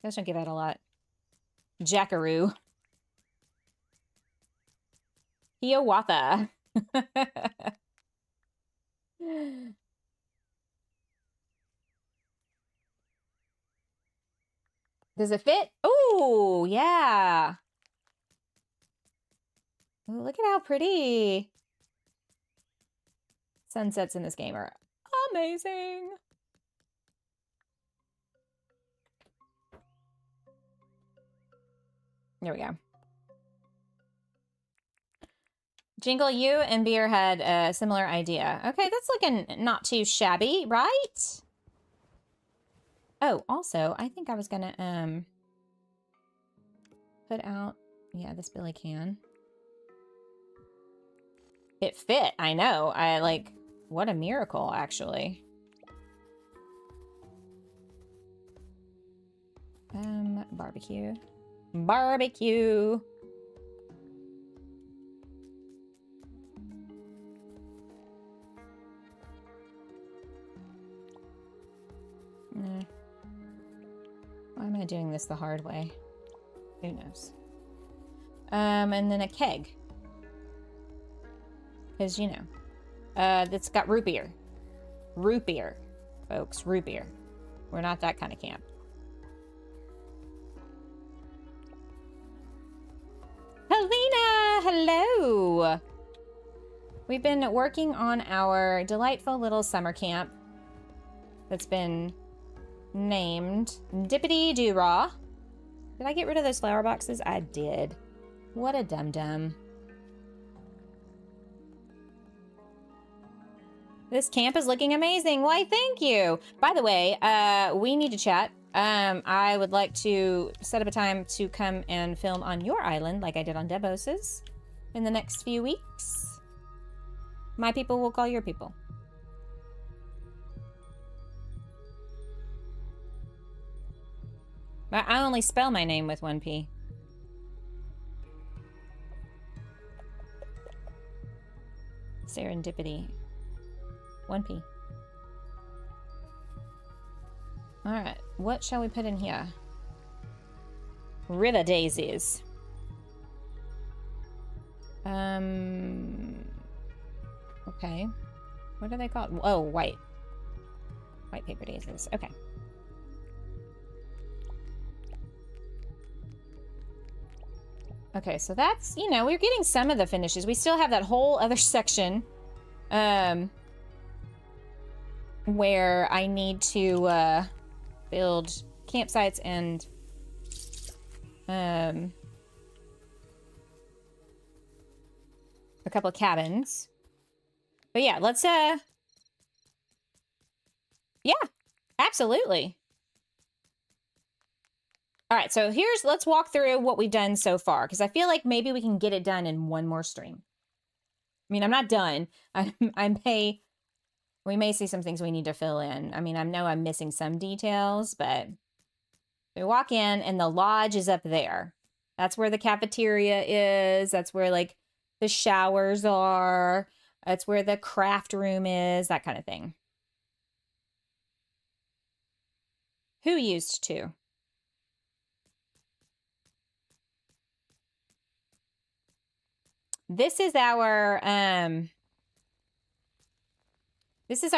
Those don't give out a lot. Jackaroo. Hiawatha. Does it fit? Oh, yeah. Oh, look at how pretty sunsets in this game are. Amazing. There we go. Jingle, you and Beer had a similar idea. Okay, that's looking not too shabby, right? Oh, also, I think I was gonna put out, yeah, this Billy can. It fit, I know. What a miracle, actually. Barbecue. Barbecue. Why am I doing this the hard way? Who knows? And then a keg. Because, you know, that's got root beer. Root beer, folks. Root beer. We're not that kind of camp. Helena! Hello! We've been working on our delightful little summer camp that's been named Dippity-Doo-Rah. Did I get rid of those flower boxes? I did. What a dum-dum. This camp is looking amazing. Why, thank you. By the way, we need to chat. I would like to set up a time to come and film on your island like I did on Debos's in the next few weeks. My people will call your people. I only spell my name with one P. Serendipity. 1P. Alright, what shall we put in here? River daisies. Okay. What are they called? Oh, white. White paper daisies. Okay. Okay, so that's, you know, we're getting some of the finishes. We still have that whole other section where I need to build campsites and a couple of cabins. But yeah, let's yeah, absolutely. All right, so let's walk through what we've done so far, because I feel like maybe we can get it done in one more stream. I mean, I'm not done. We may see some things we need to fill in. I mean, I know I'm missing some details, but we walk in and the lodge is up there. That's where the cafeteria is. That's where like the showers are. That's where the craft room is, that kind of thing. Who used to? This is our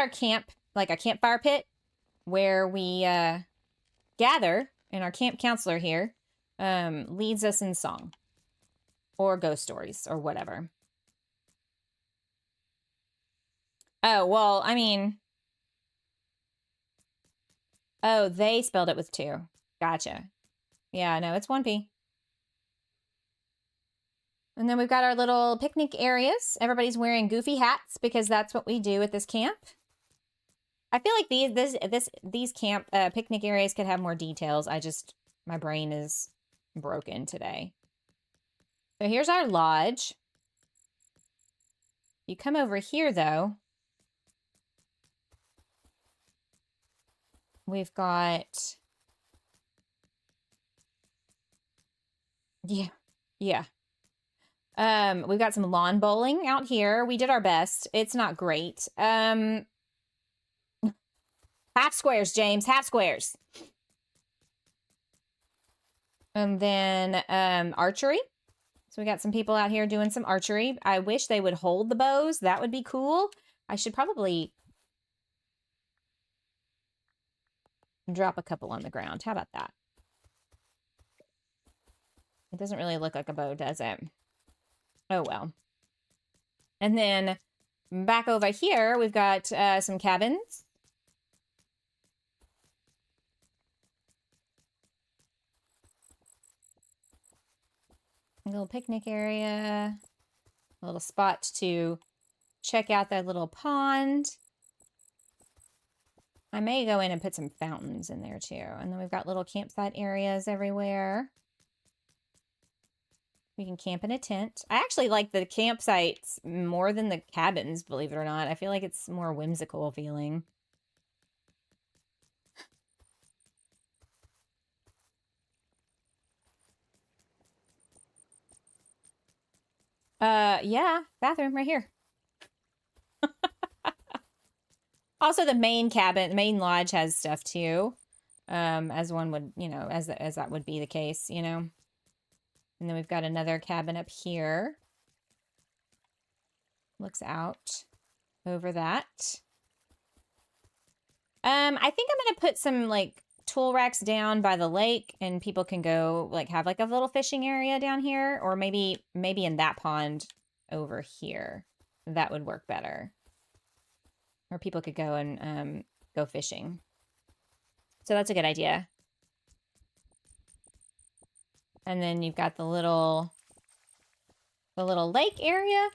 camp, like a campfire pit where we gather, and our camp counselor here leads us in song or ghost stories or whatever. Oh, well, I mean, oh, they spelled it with 2. Gotcha. Yeah, no, it's 1P. And then we've got our little picnic areas. Everybody's wearing goofy hats because that's what we do at this camp. I feel like these camp picnic areas could have more details. My brain is broken today. So here's our lodge. You come over here though. We've got, yeah. We've got some lawn bowling out here. We did our best. It's not great. Half squares, James, half squares. And then, archery. So we got some people out here doing some archery. I wish they would hold the bows. That would be cool. I should probably drop a couple on the ground. How about that? It doesn't really look like a bow, does it? Oh, well. And then back over here, we've got some cabins. A little picnic area. A little spot to check out that little pond. I may go in and put some fountains in there, too. And then we've got little campsite areas everywhere. We can camp in a tent. I actually like the campsites more than the cabins, believe it or not. I feel like it's more whimsical feeling. Yeah, bathroom right here. Also, the main cabin, the main lodge has stuff too. As one would, you know, as that would be the case, you know. And then we've got another cabin up here. Looks out over that. I think I'm gonna put some like tool racks down by the lake, and people can go like have like a little fishing area down here, or maybe in that pond over here. That would work better. Or people could go and go fishing. So that's a good idea. And then you've got the little lake area.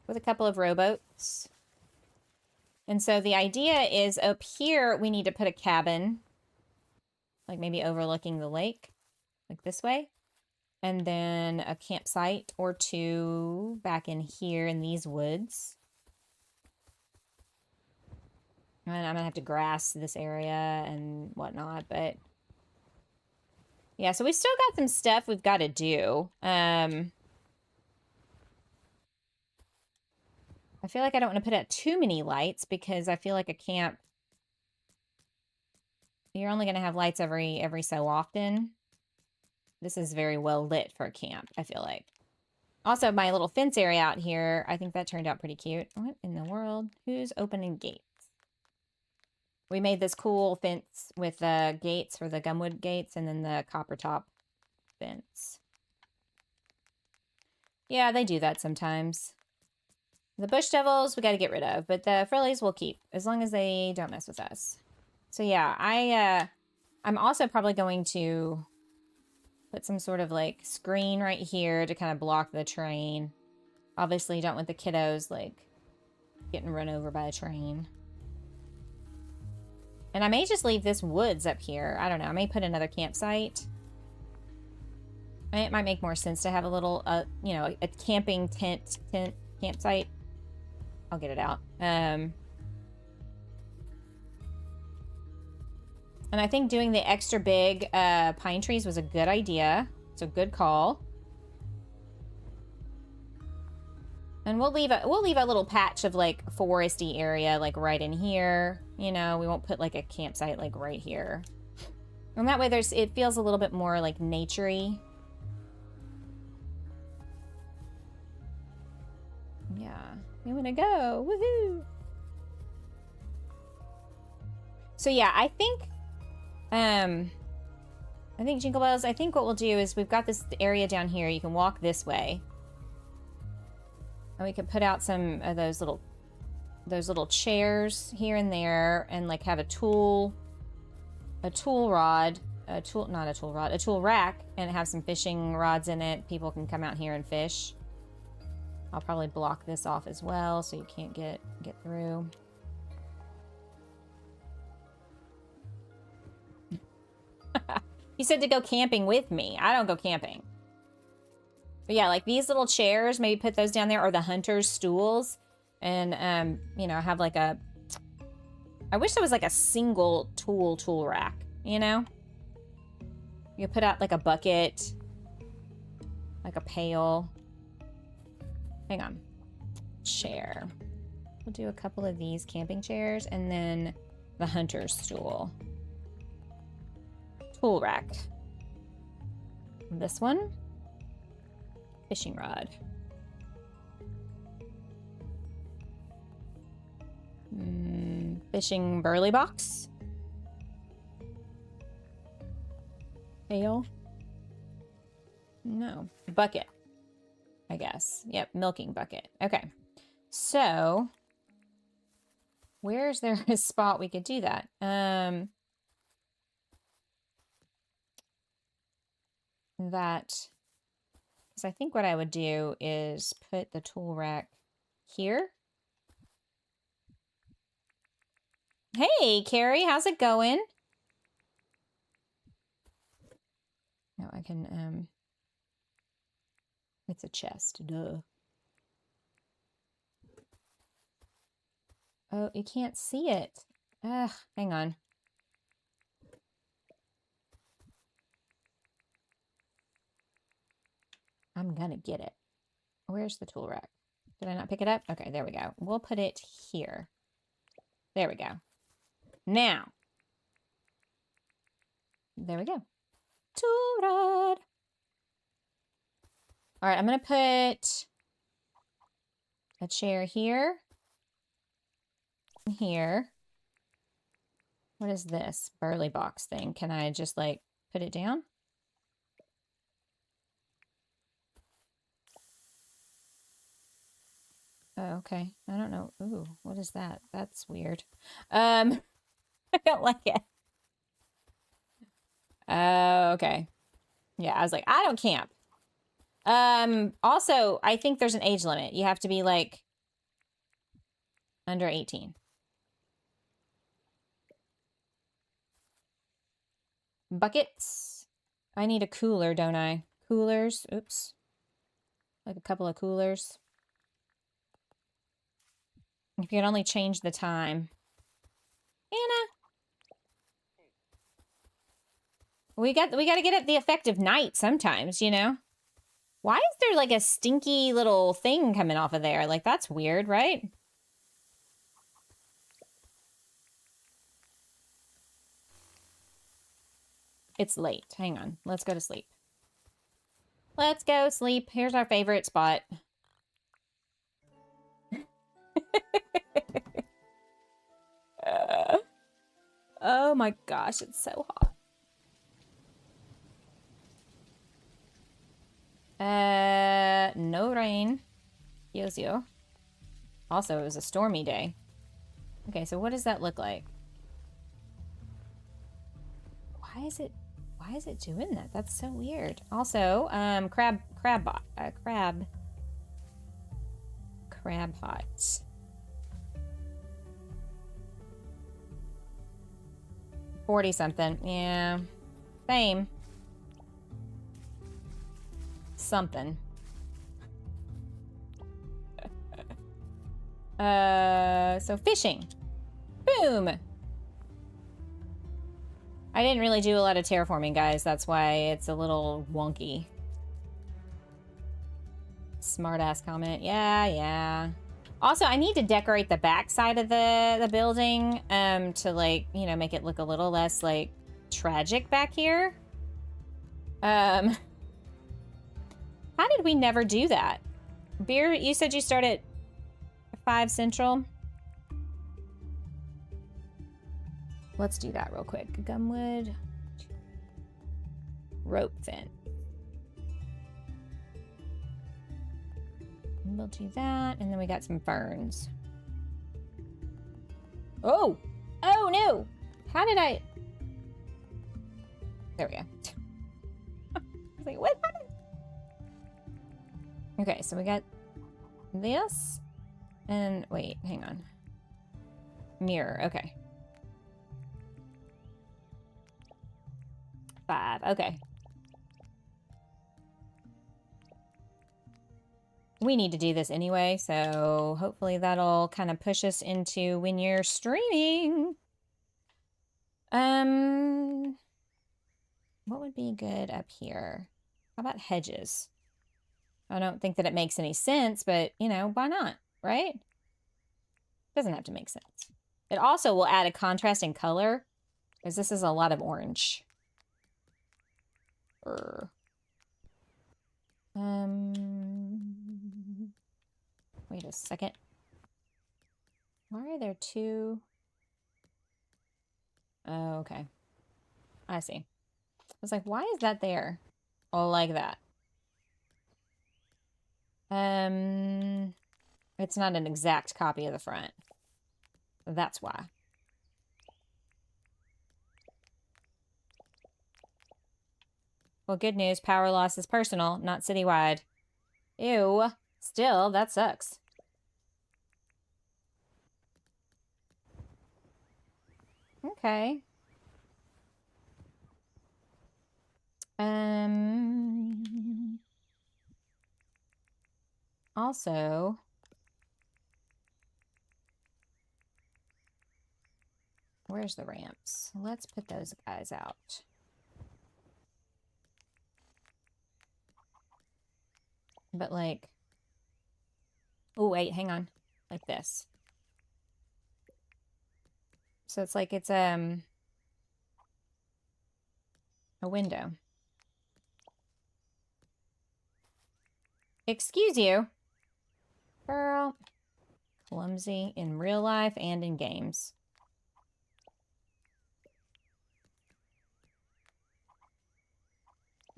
with a couple of rowboats. And so the idea is up here, we need to put a cabin, like maybe overlooking the lake, like this way. And then a campsite or two back in here in these woods. And I'm gonna have to grass this area and whatnot, but yeah, so we've still got some stuff we've got to do. I feel like I don't want to put out too many lights because I feel like a camp, you're only going to have lights every so often. This is very well lit for a camp, I feel like. Also, my little fence area out here, I think that turned out pretty cute. What in the world? Who's opening gates? We made this cool fence with gates for the gumwood gates and then the copper top fence. Yeah, they do that sometimes. The bush devils we got to get rid of, but the frillies we'll keep as long as they don't mess with us. So yeah, I'm also probably going to put some sort of like screen right here to kind of block the train. Obviously, you don't want the kiddos like getting run over by a train. And I may just leave this woods up here. I don't know. I may put another campsite. It might make more sense to have a little, you know, a camping tent campsite. I'll get it out. And I think doing the extra big pine trees was a good idea. It's a good call. And we'll leave a little patch of like foresty area like right in here. You know, we won't put like a campsite like right here. And that way it feels a little bit more like nature-y. Yeah. I'm gonna go. Woohoo! So yeah, I think Jingle Bells, I think what we'll do is we've got this area down here. You can walk this way. And we could put out some of those little chairs here and there and like have a tool rack and have some fishing rods in it. People can come out here and fish. I'll probably block this off as well so you can't get through. You said to go camping with me. I don't go camping. But yeah, like these little chairs, maybe put those down there, or the hunter's stools. And, you know, have like I wish there was like a single tool rack, you know? You put out like a bucket, like a pail. Hang on. Chair. We'll do a couple of these camping chairs and then the hunter's stool. Tool rack. This one. Fishing rod. Fishing burley box. Pail. No. Bucket. I guess. Yep, milking bucket. Okay. So, where's there a spot we could do that? Because I think what I would do is put the tool rack here. Hey, Carrie, how's it going? No, I can, it's a chest, duh. Oh, you can't see it. Ugh, hang on. I'm gonna get it. Where's the tool rack? Did I not pick it up? Okay, there we go. We'll put it here. There we go. Now. There we go. Tool rod. All right, I'm gonna put a chair here. Here. What is this burley box thing? Can I just like put it down? Oh, okay. I don't know. Ooh, what is that? That's weird. I don't like it. Okay. Yeah, I was like, I don't camp. Also, I think there's an age limit. You have to be like Under 18. Buckets. I need a cooler, don't I? Coolers. Oops. Like a couple of coolers. If you could only change the time. Anna. We got to get at the effective night sometimes, you know? Why is there like a stinky little thing coming off of there? Like, that's weird, right? It's late. Hang on. Let's go to sleep. Let's go sleep. Here's our favorite spot. Oh my gosh, it's so hot. No rain. Yozio. Also, it was a stormy day. Okay, so what does that look like? Why is it doing that? That's so weird. Also, crab hot. 40 something. Yeah. Same. Something. So fishing. Boom. I didn't really do a lot of terraforming, guys. That's why it's a little wonky. Smart-ass comment. Yeah. Also, I need to decorate the back side of the building to, like, you know, make it look a little less, like, tragic back here. How did we never do that? Beer, you said you start at 5 Central? Let's do that real quick. Gumwood. Rope fence. We'll do that, and then we got some ferns. Oh! Oh, no! How did I... There we go. I was like, what happened? Okay, so we got this, and wait, hang on. Mirror, okay. 5, okay. We need to do this anyway, so hopefully that'll kind of push us into when you're streaming. What would be good up here? How about hedges? I don't think that it makes any sense, but, you know, why not, right? Doesn't have to make sense. It also will add a contrasting color, because this is a lot of orange. Wait a second. Why are there 2? Oh, okay. I see. I was like, why is that there? Oh, like that. It's not an exact copy of the front. That's why. Well, good news. Power loss is personal, not citywide. Ew. Still, that sucks. Okay. Also, where's the ramps? Let's put those guys out. But like, oh wait, hang on. Like this. So it's like it's a window. Excuse you. Girl. Clumsy in real life and in games.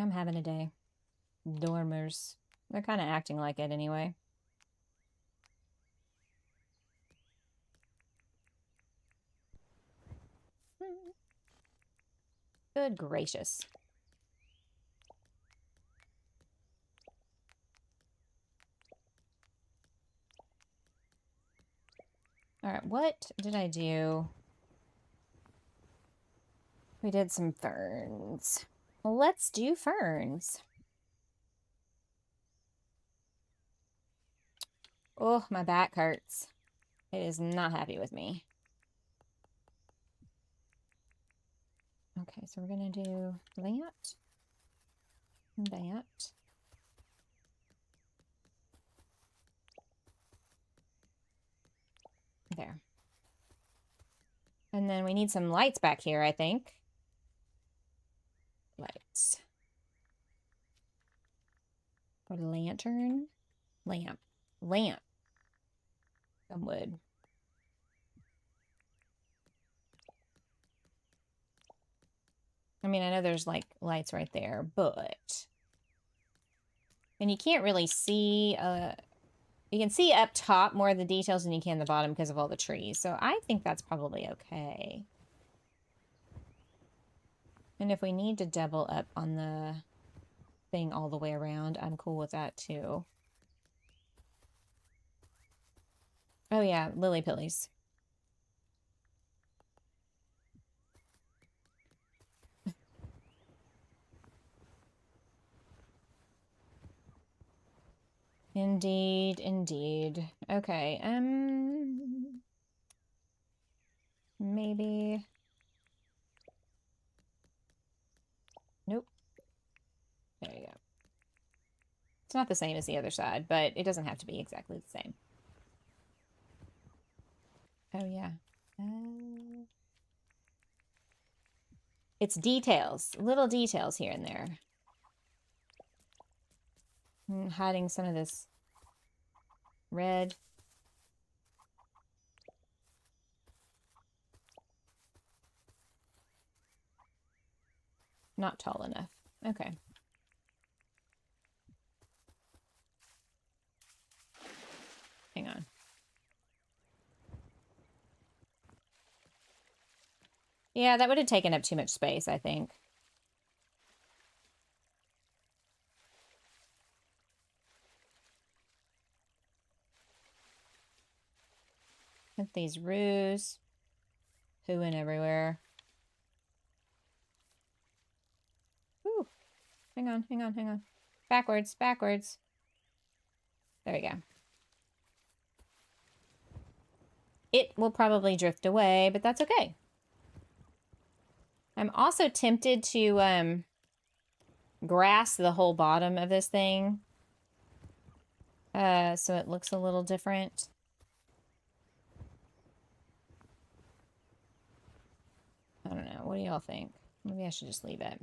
I'm having a day. Dormers. They're kind of acting like it anyway. Good gracious. All right, what did I do? We did some ferns. Well, let's do ferns. Oh, my back hurts. It is not happy with me. Okay, so we're going to do that and that. There. And then we need some lights back here, I think. Lights. Or lantern? Lamp. Lamp. Some wood. I mean, I know there's like lights right there, but... And you can't really see... You can see up top more of the details than you can the bottom because of all the trees. So I think that's probably okay. And if we need to double up on the thing all the way around, I'm cool with that too. Oh yeah, lily pillies. Indeed, indeed. Okay, maybe... Nope. There you go. It's not the same as the other side, but it doesn't have to be exactly the same. Oh, yeah. It's details. Little details here and there. Hiding some of this red. Not tall enough. Okay. Hang on. Yeah, that would have taken up too much space, I think. With these roos hooing everywhere. Ooh. Hang on, hang on, hang on. Backwards, backwards. There we go. It will probably drift away, but that's okay. I'm also tempted to grass the whole bottom of this thing. So it looks a little different. I don't know. What do y'all think? Maybe I should just leave it.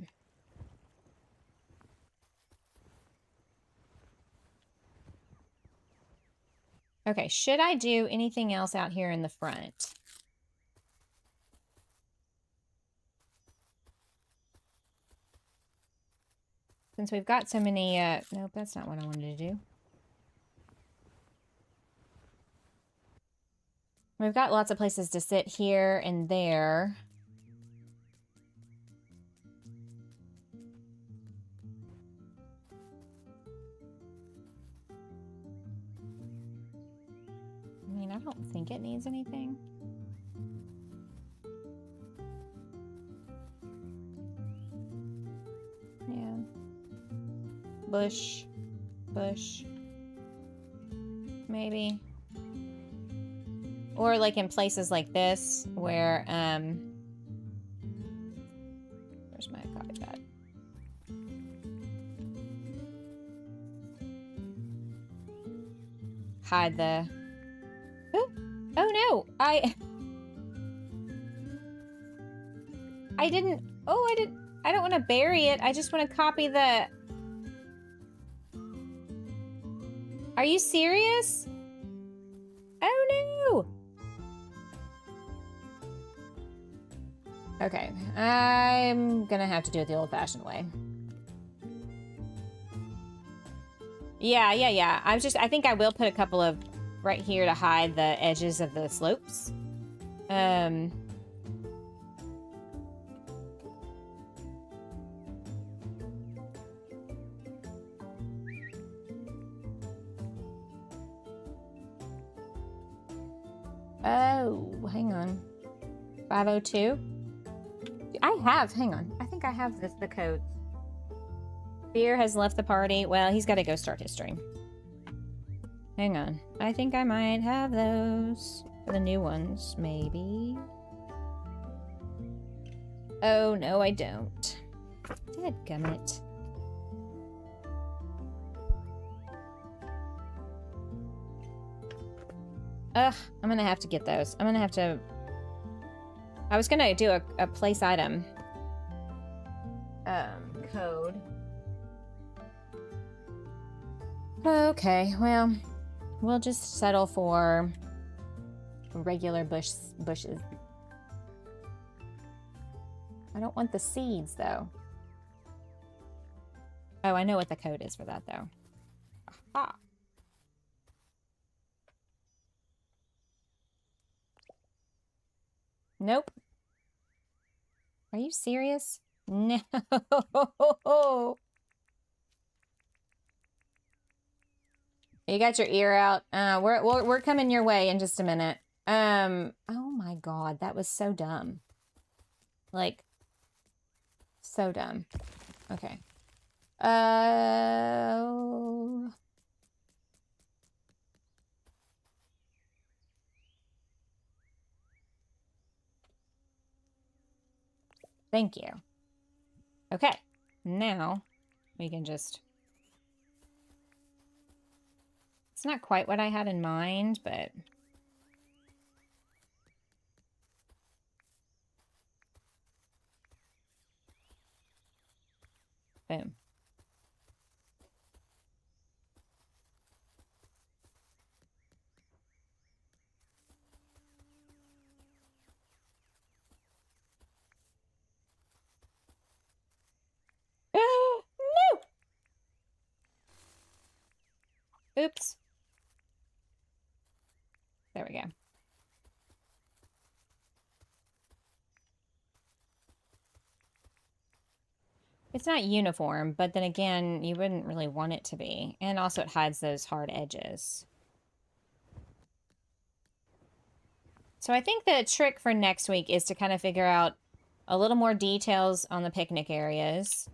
Okay, should I do anything else out here in the front? Since we've got so many, nope, that's not what I wanted to do. We've got lots of places to sit here and there. I mean, I don't think it needs anything. Yeah. Bush. Bush. Maybe. Or like in places like this where, where's my copy pad? Hide the... Oh no! I didn't... Oh, I don't want to bury it. I just want to copy the... Are you serious? Oh no! Okay, I'm gonna have to do it the old-fashioned way. Yeah. I think I will put a couple of right here to hide the edges of the slopes. Oh, hang on. 502. Hang on. I think I have the code. Beer has left the party. Well, he's got to go start his stream. Hang on. I think I might have those. The new ones, maybe. Oh, no, I don't. Dadgummit. Ugh, I'm gonna have to get those. I'm gonna have to... I was gonna do a place item code. Okay, well, we'll just settle for regular bushes. I don't want the seeds, though. Oh, I know what the code is for that, though. Aha. Nope. Are you serious? No. You got your ear out. We're coming your way in just a minute. Oh my God, that was so dumb. Like, so dumb. Okay. Thank you. Okay, now we can just... It's not quite what I had in mind, but... Boom. No! Oops. There we go. It's not uniform, but then again, you wouldn't really want it to be. And also it hides those hard edges. So I think the trick for next week is to kind of figure out a little more details on the picnic areas.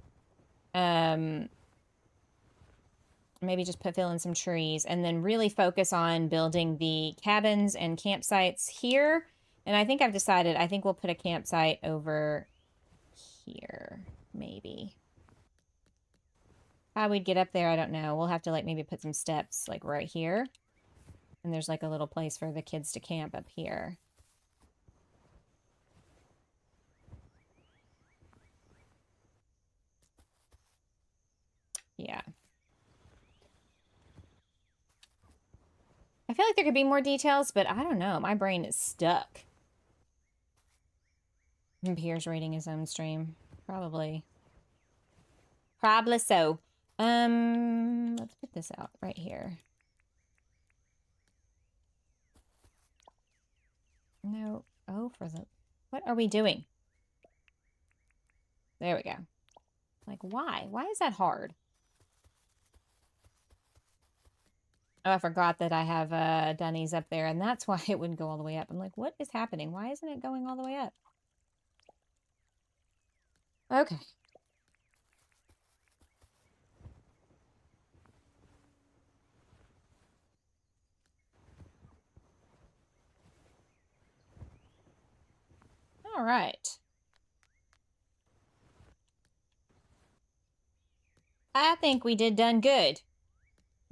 Maybe just fill in some trees and then really focus on building the cabins and campsites here. And I think I've decided, I think we'll put a campsite over here, maybe. How we'd get up there, I don't know. We'll have to like maybe put some steps like right here. And there's like a little place for the kids to camp up here. Yeah. I feel like there could be more details, but I don't know. My brain is stuck. And Pierre's reading his own stream. Probably. Probably so. Let's put this out right here. No. Oh, for the... What are we doing? There we go. Like, why? Why is that hard? Oh, I forgot that I have Dunnies up there, and that's why it wouldn't go all the way up. I'm like, what is happening? Why isn't it going all the way up? Okay. All right. I think we done good.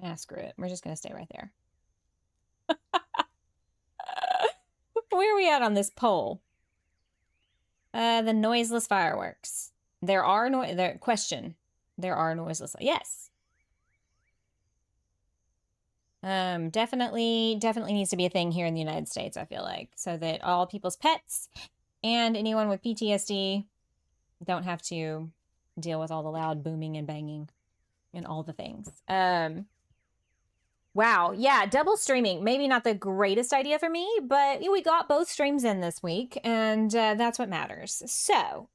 Ah, screw it. We're just going to stay right there. Where are we at on this poll? The noiseless fireworks. There are question. There are noiseless. Yes. Definitely needs to be a thing here in the United States, I feel like. So that all people's pets and anyone with PTSD don't have to deal with all the loud booming and banging and all the things. Wow. Yeah, double streaming. Maybe not the greatest idea for me, but we got both streams in this week, and that's what matters. So,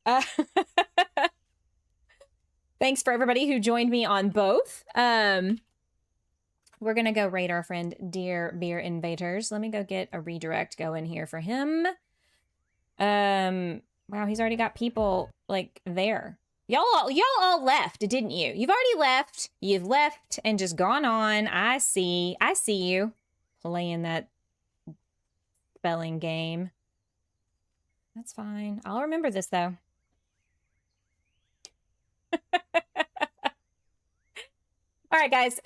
thanks for everybody who joined me on both. we're going to go raid our friend Dear Beer Invaders. Let me go get a redirect going here for him. Wow, he's already got people, like, there. Y'all all left, didn't you? You've already left. You've left and just gone on. I see you playing that spelling game. That's fine. I'll remember this, though. All right, guys.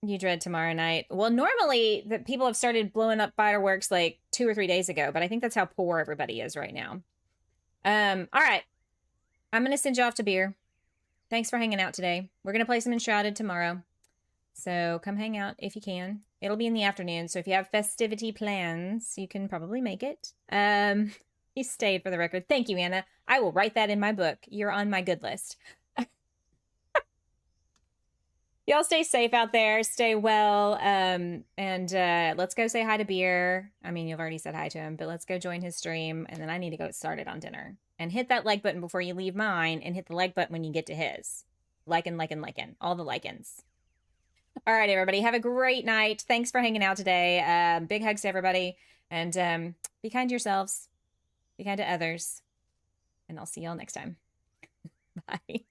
You dread tomorrow night. Well, normally the people have started blowing up fireworks like 2 or 3 days ago, but I think that's how poor everybody is right now. All right. I'm gonna send you off to beer. Thanks for hanging out today. We're gonna play some Enshrouded tomorrow, so come hang out if you can. It'll be in the afternoon, so if you have festivity plans, you can probably make it. You stayed for the record. Thank you, Anna. I will write that in my book. You're on my good list. Y'all stay safe out there. Stay well. And let's go say hi to Beer. I mean, you've already said hi to him, but let's go join his stream. And then I need to go started on dinner. And hit that like button before you leave mine. And hit the like button when you get to his. Liken. All the likens. All right, everybody. Have a great night. Thanks for hanging out today. Big hugs to everybody. And be kind to yourselves. Be kind to others. And I'll see y'all next time. Bye.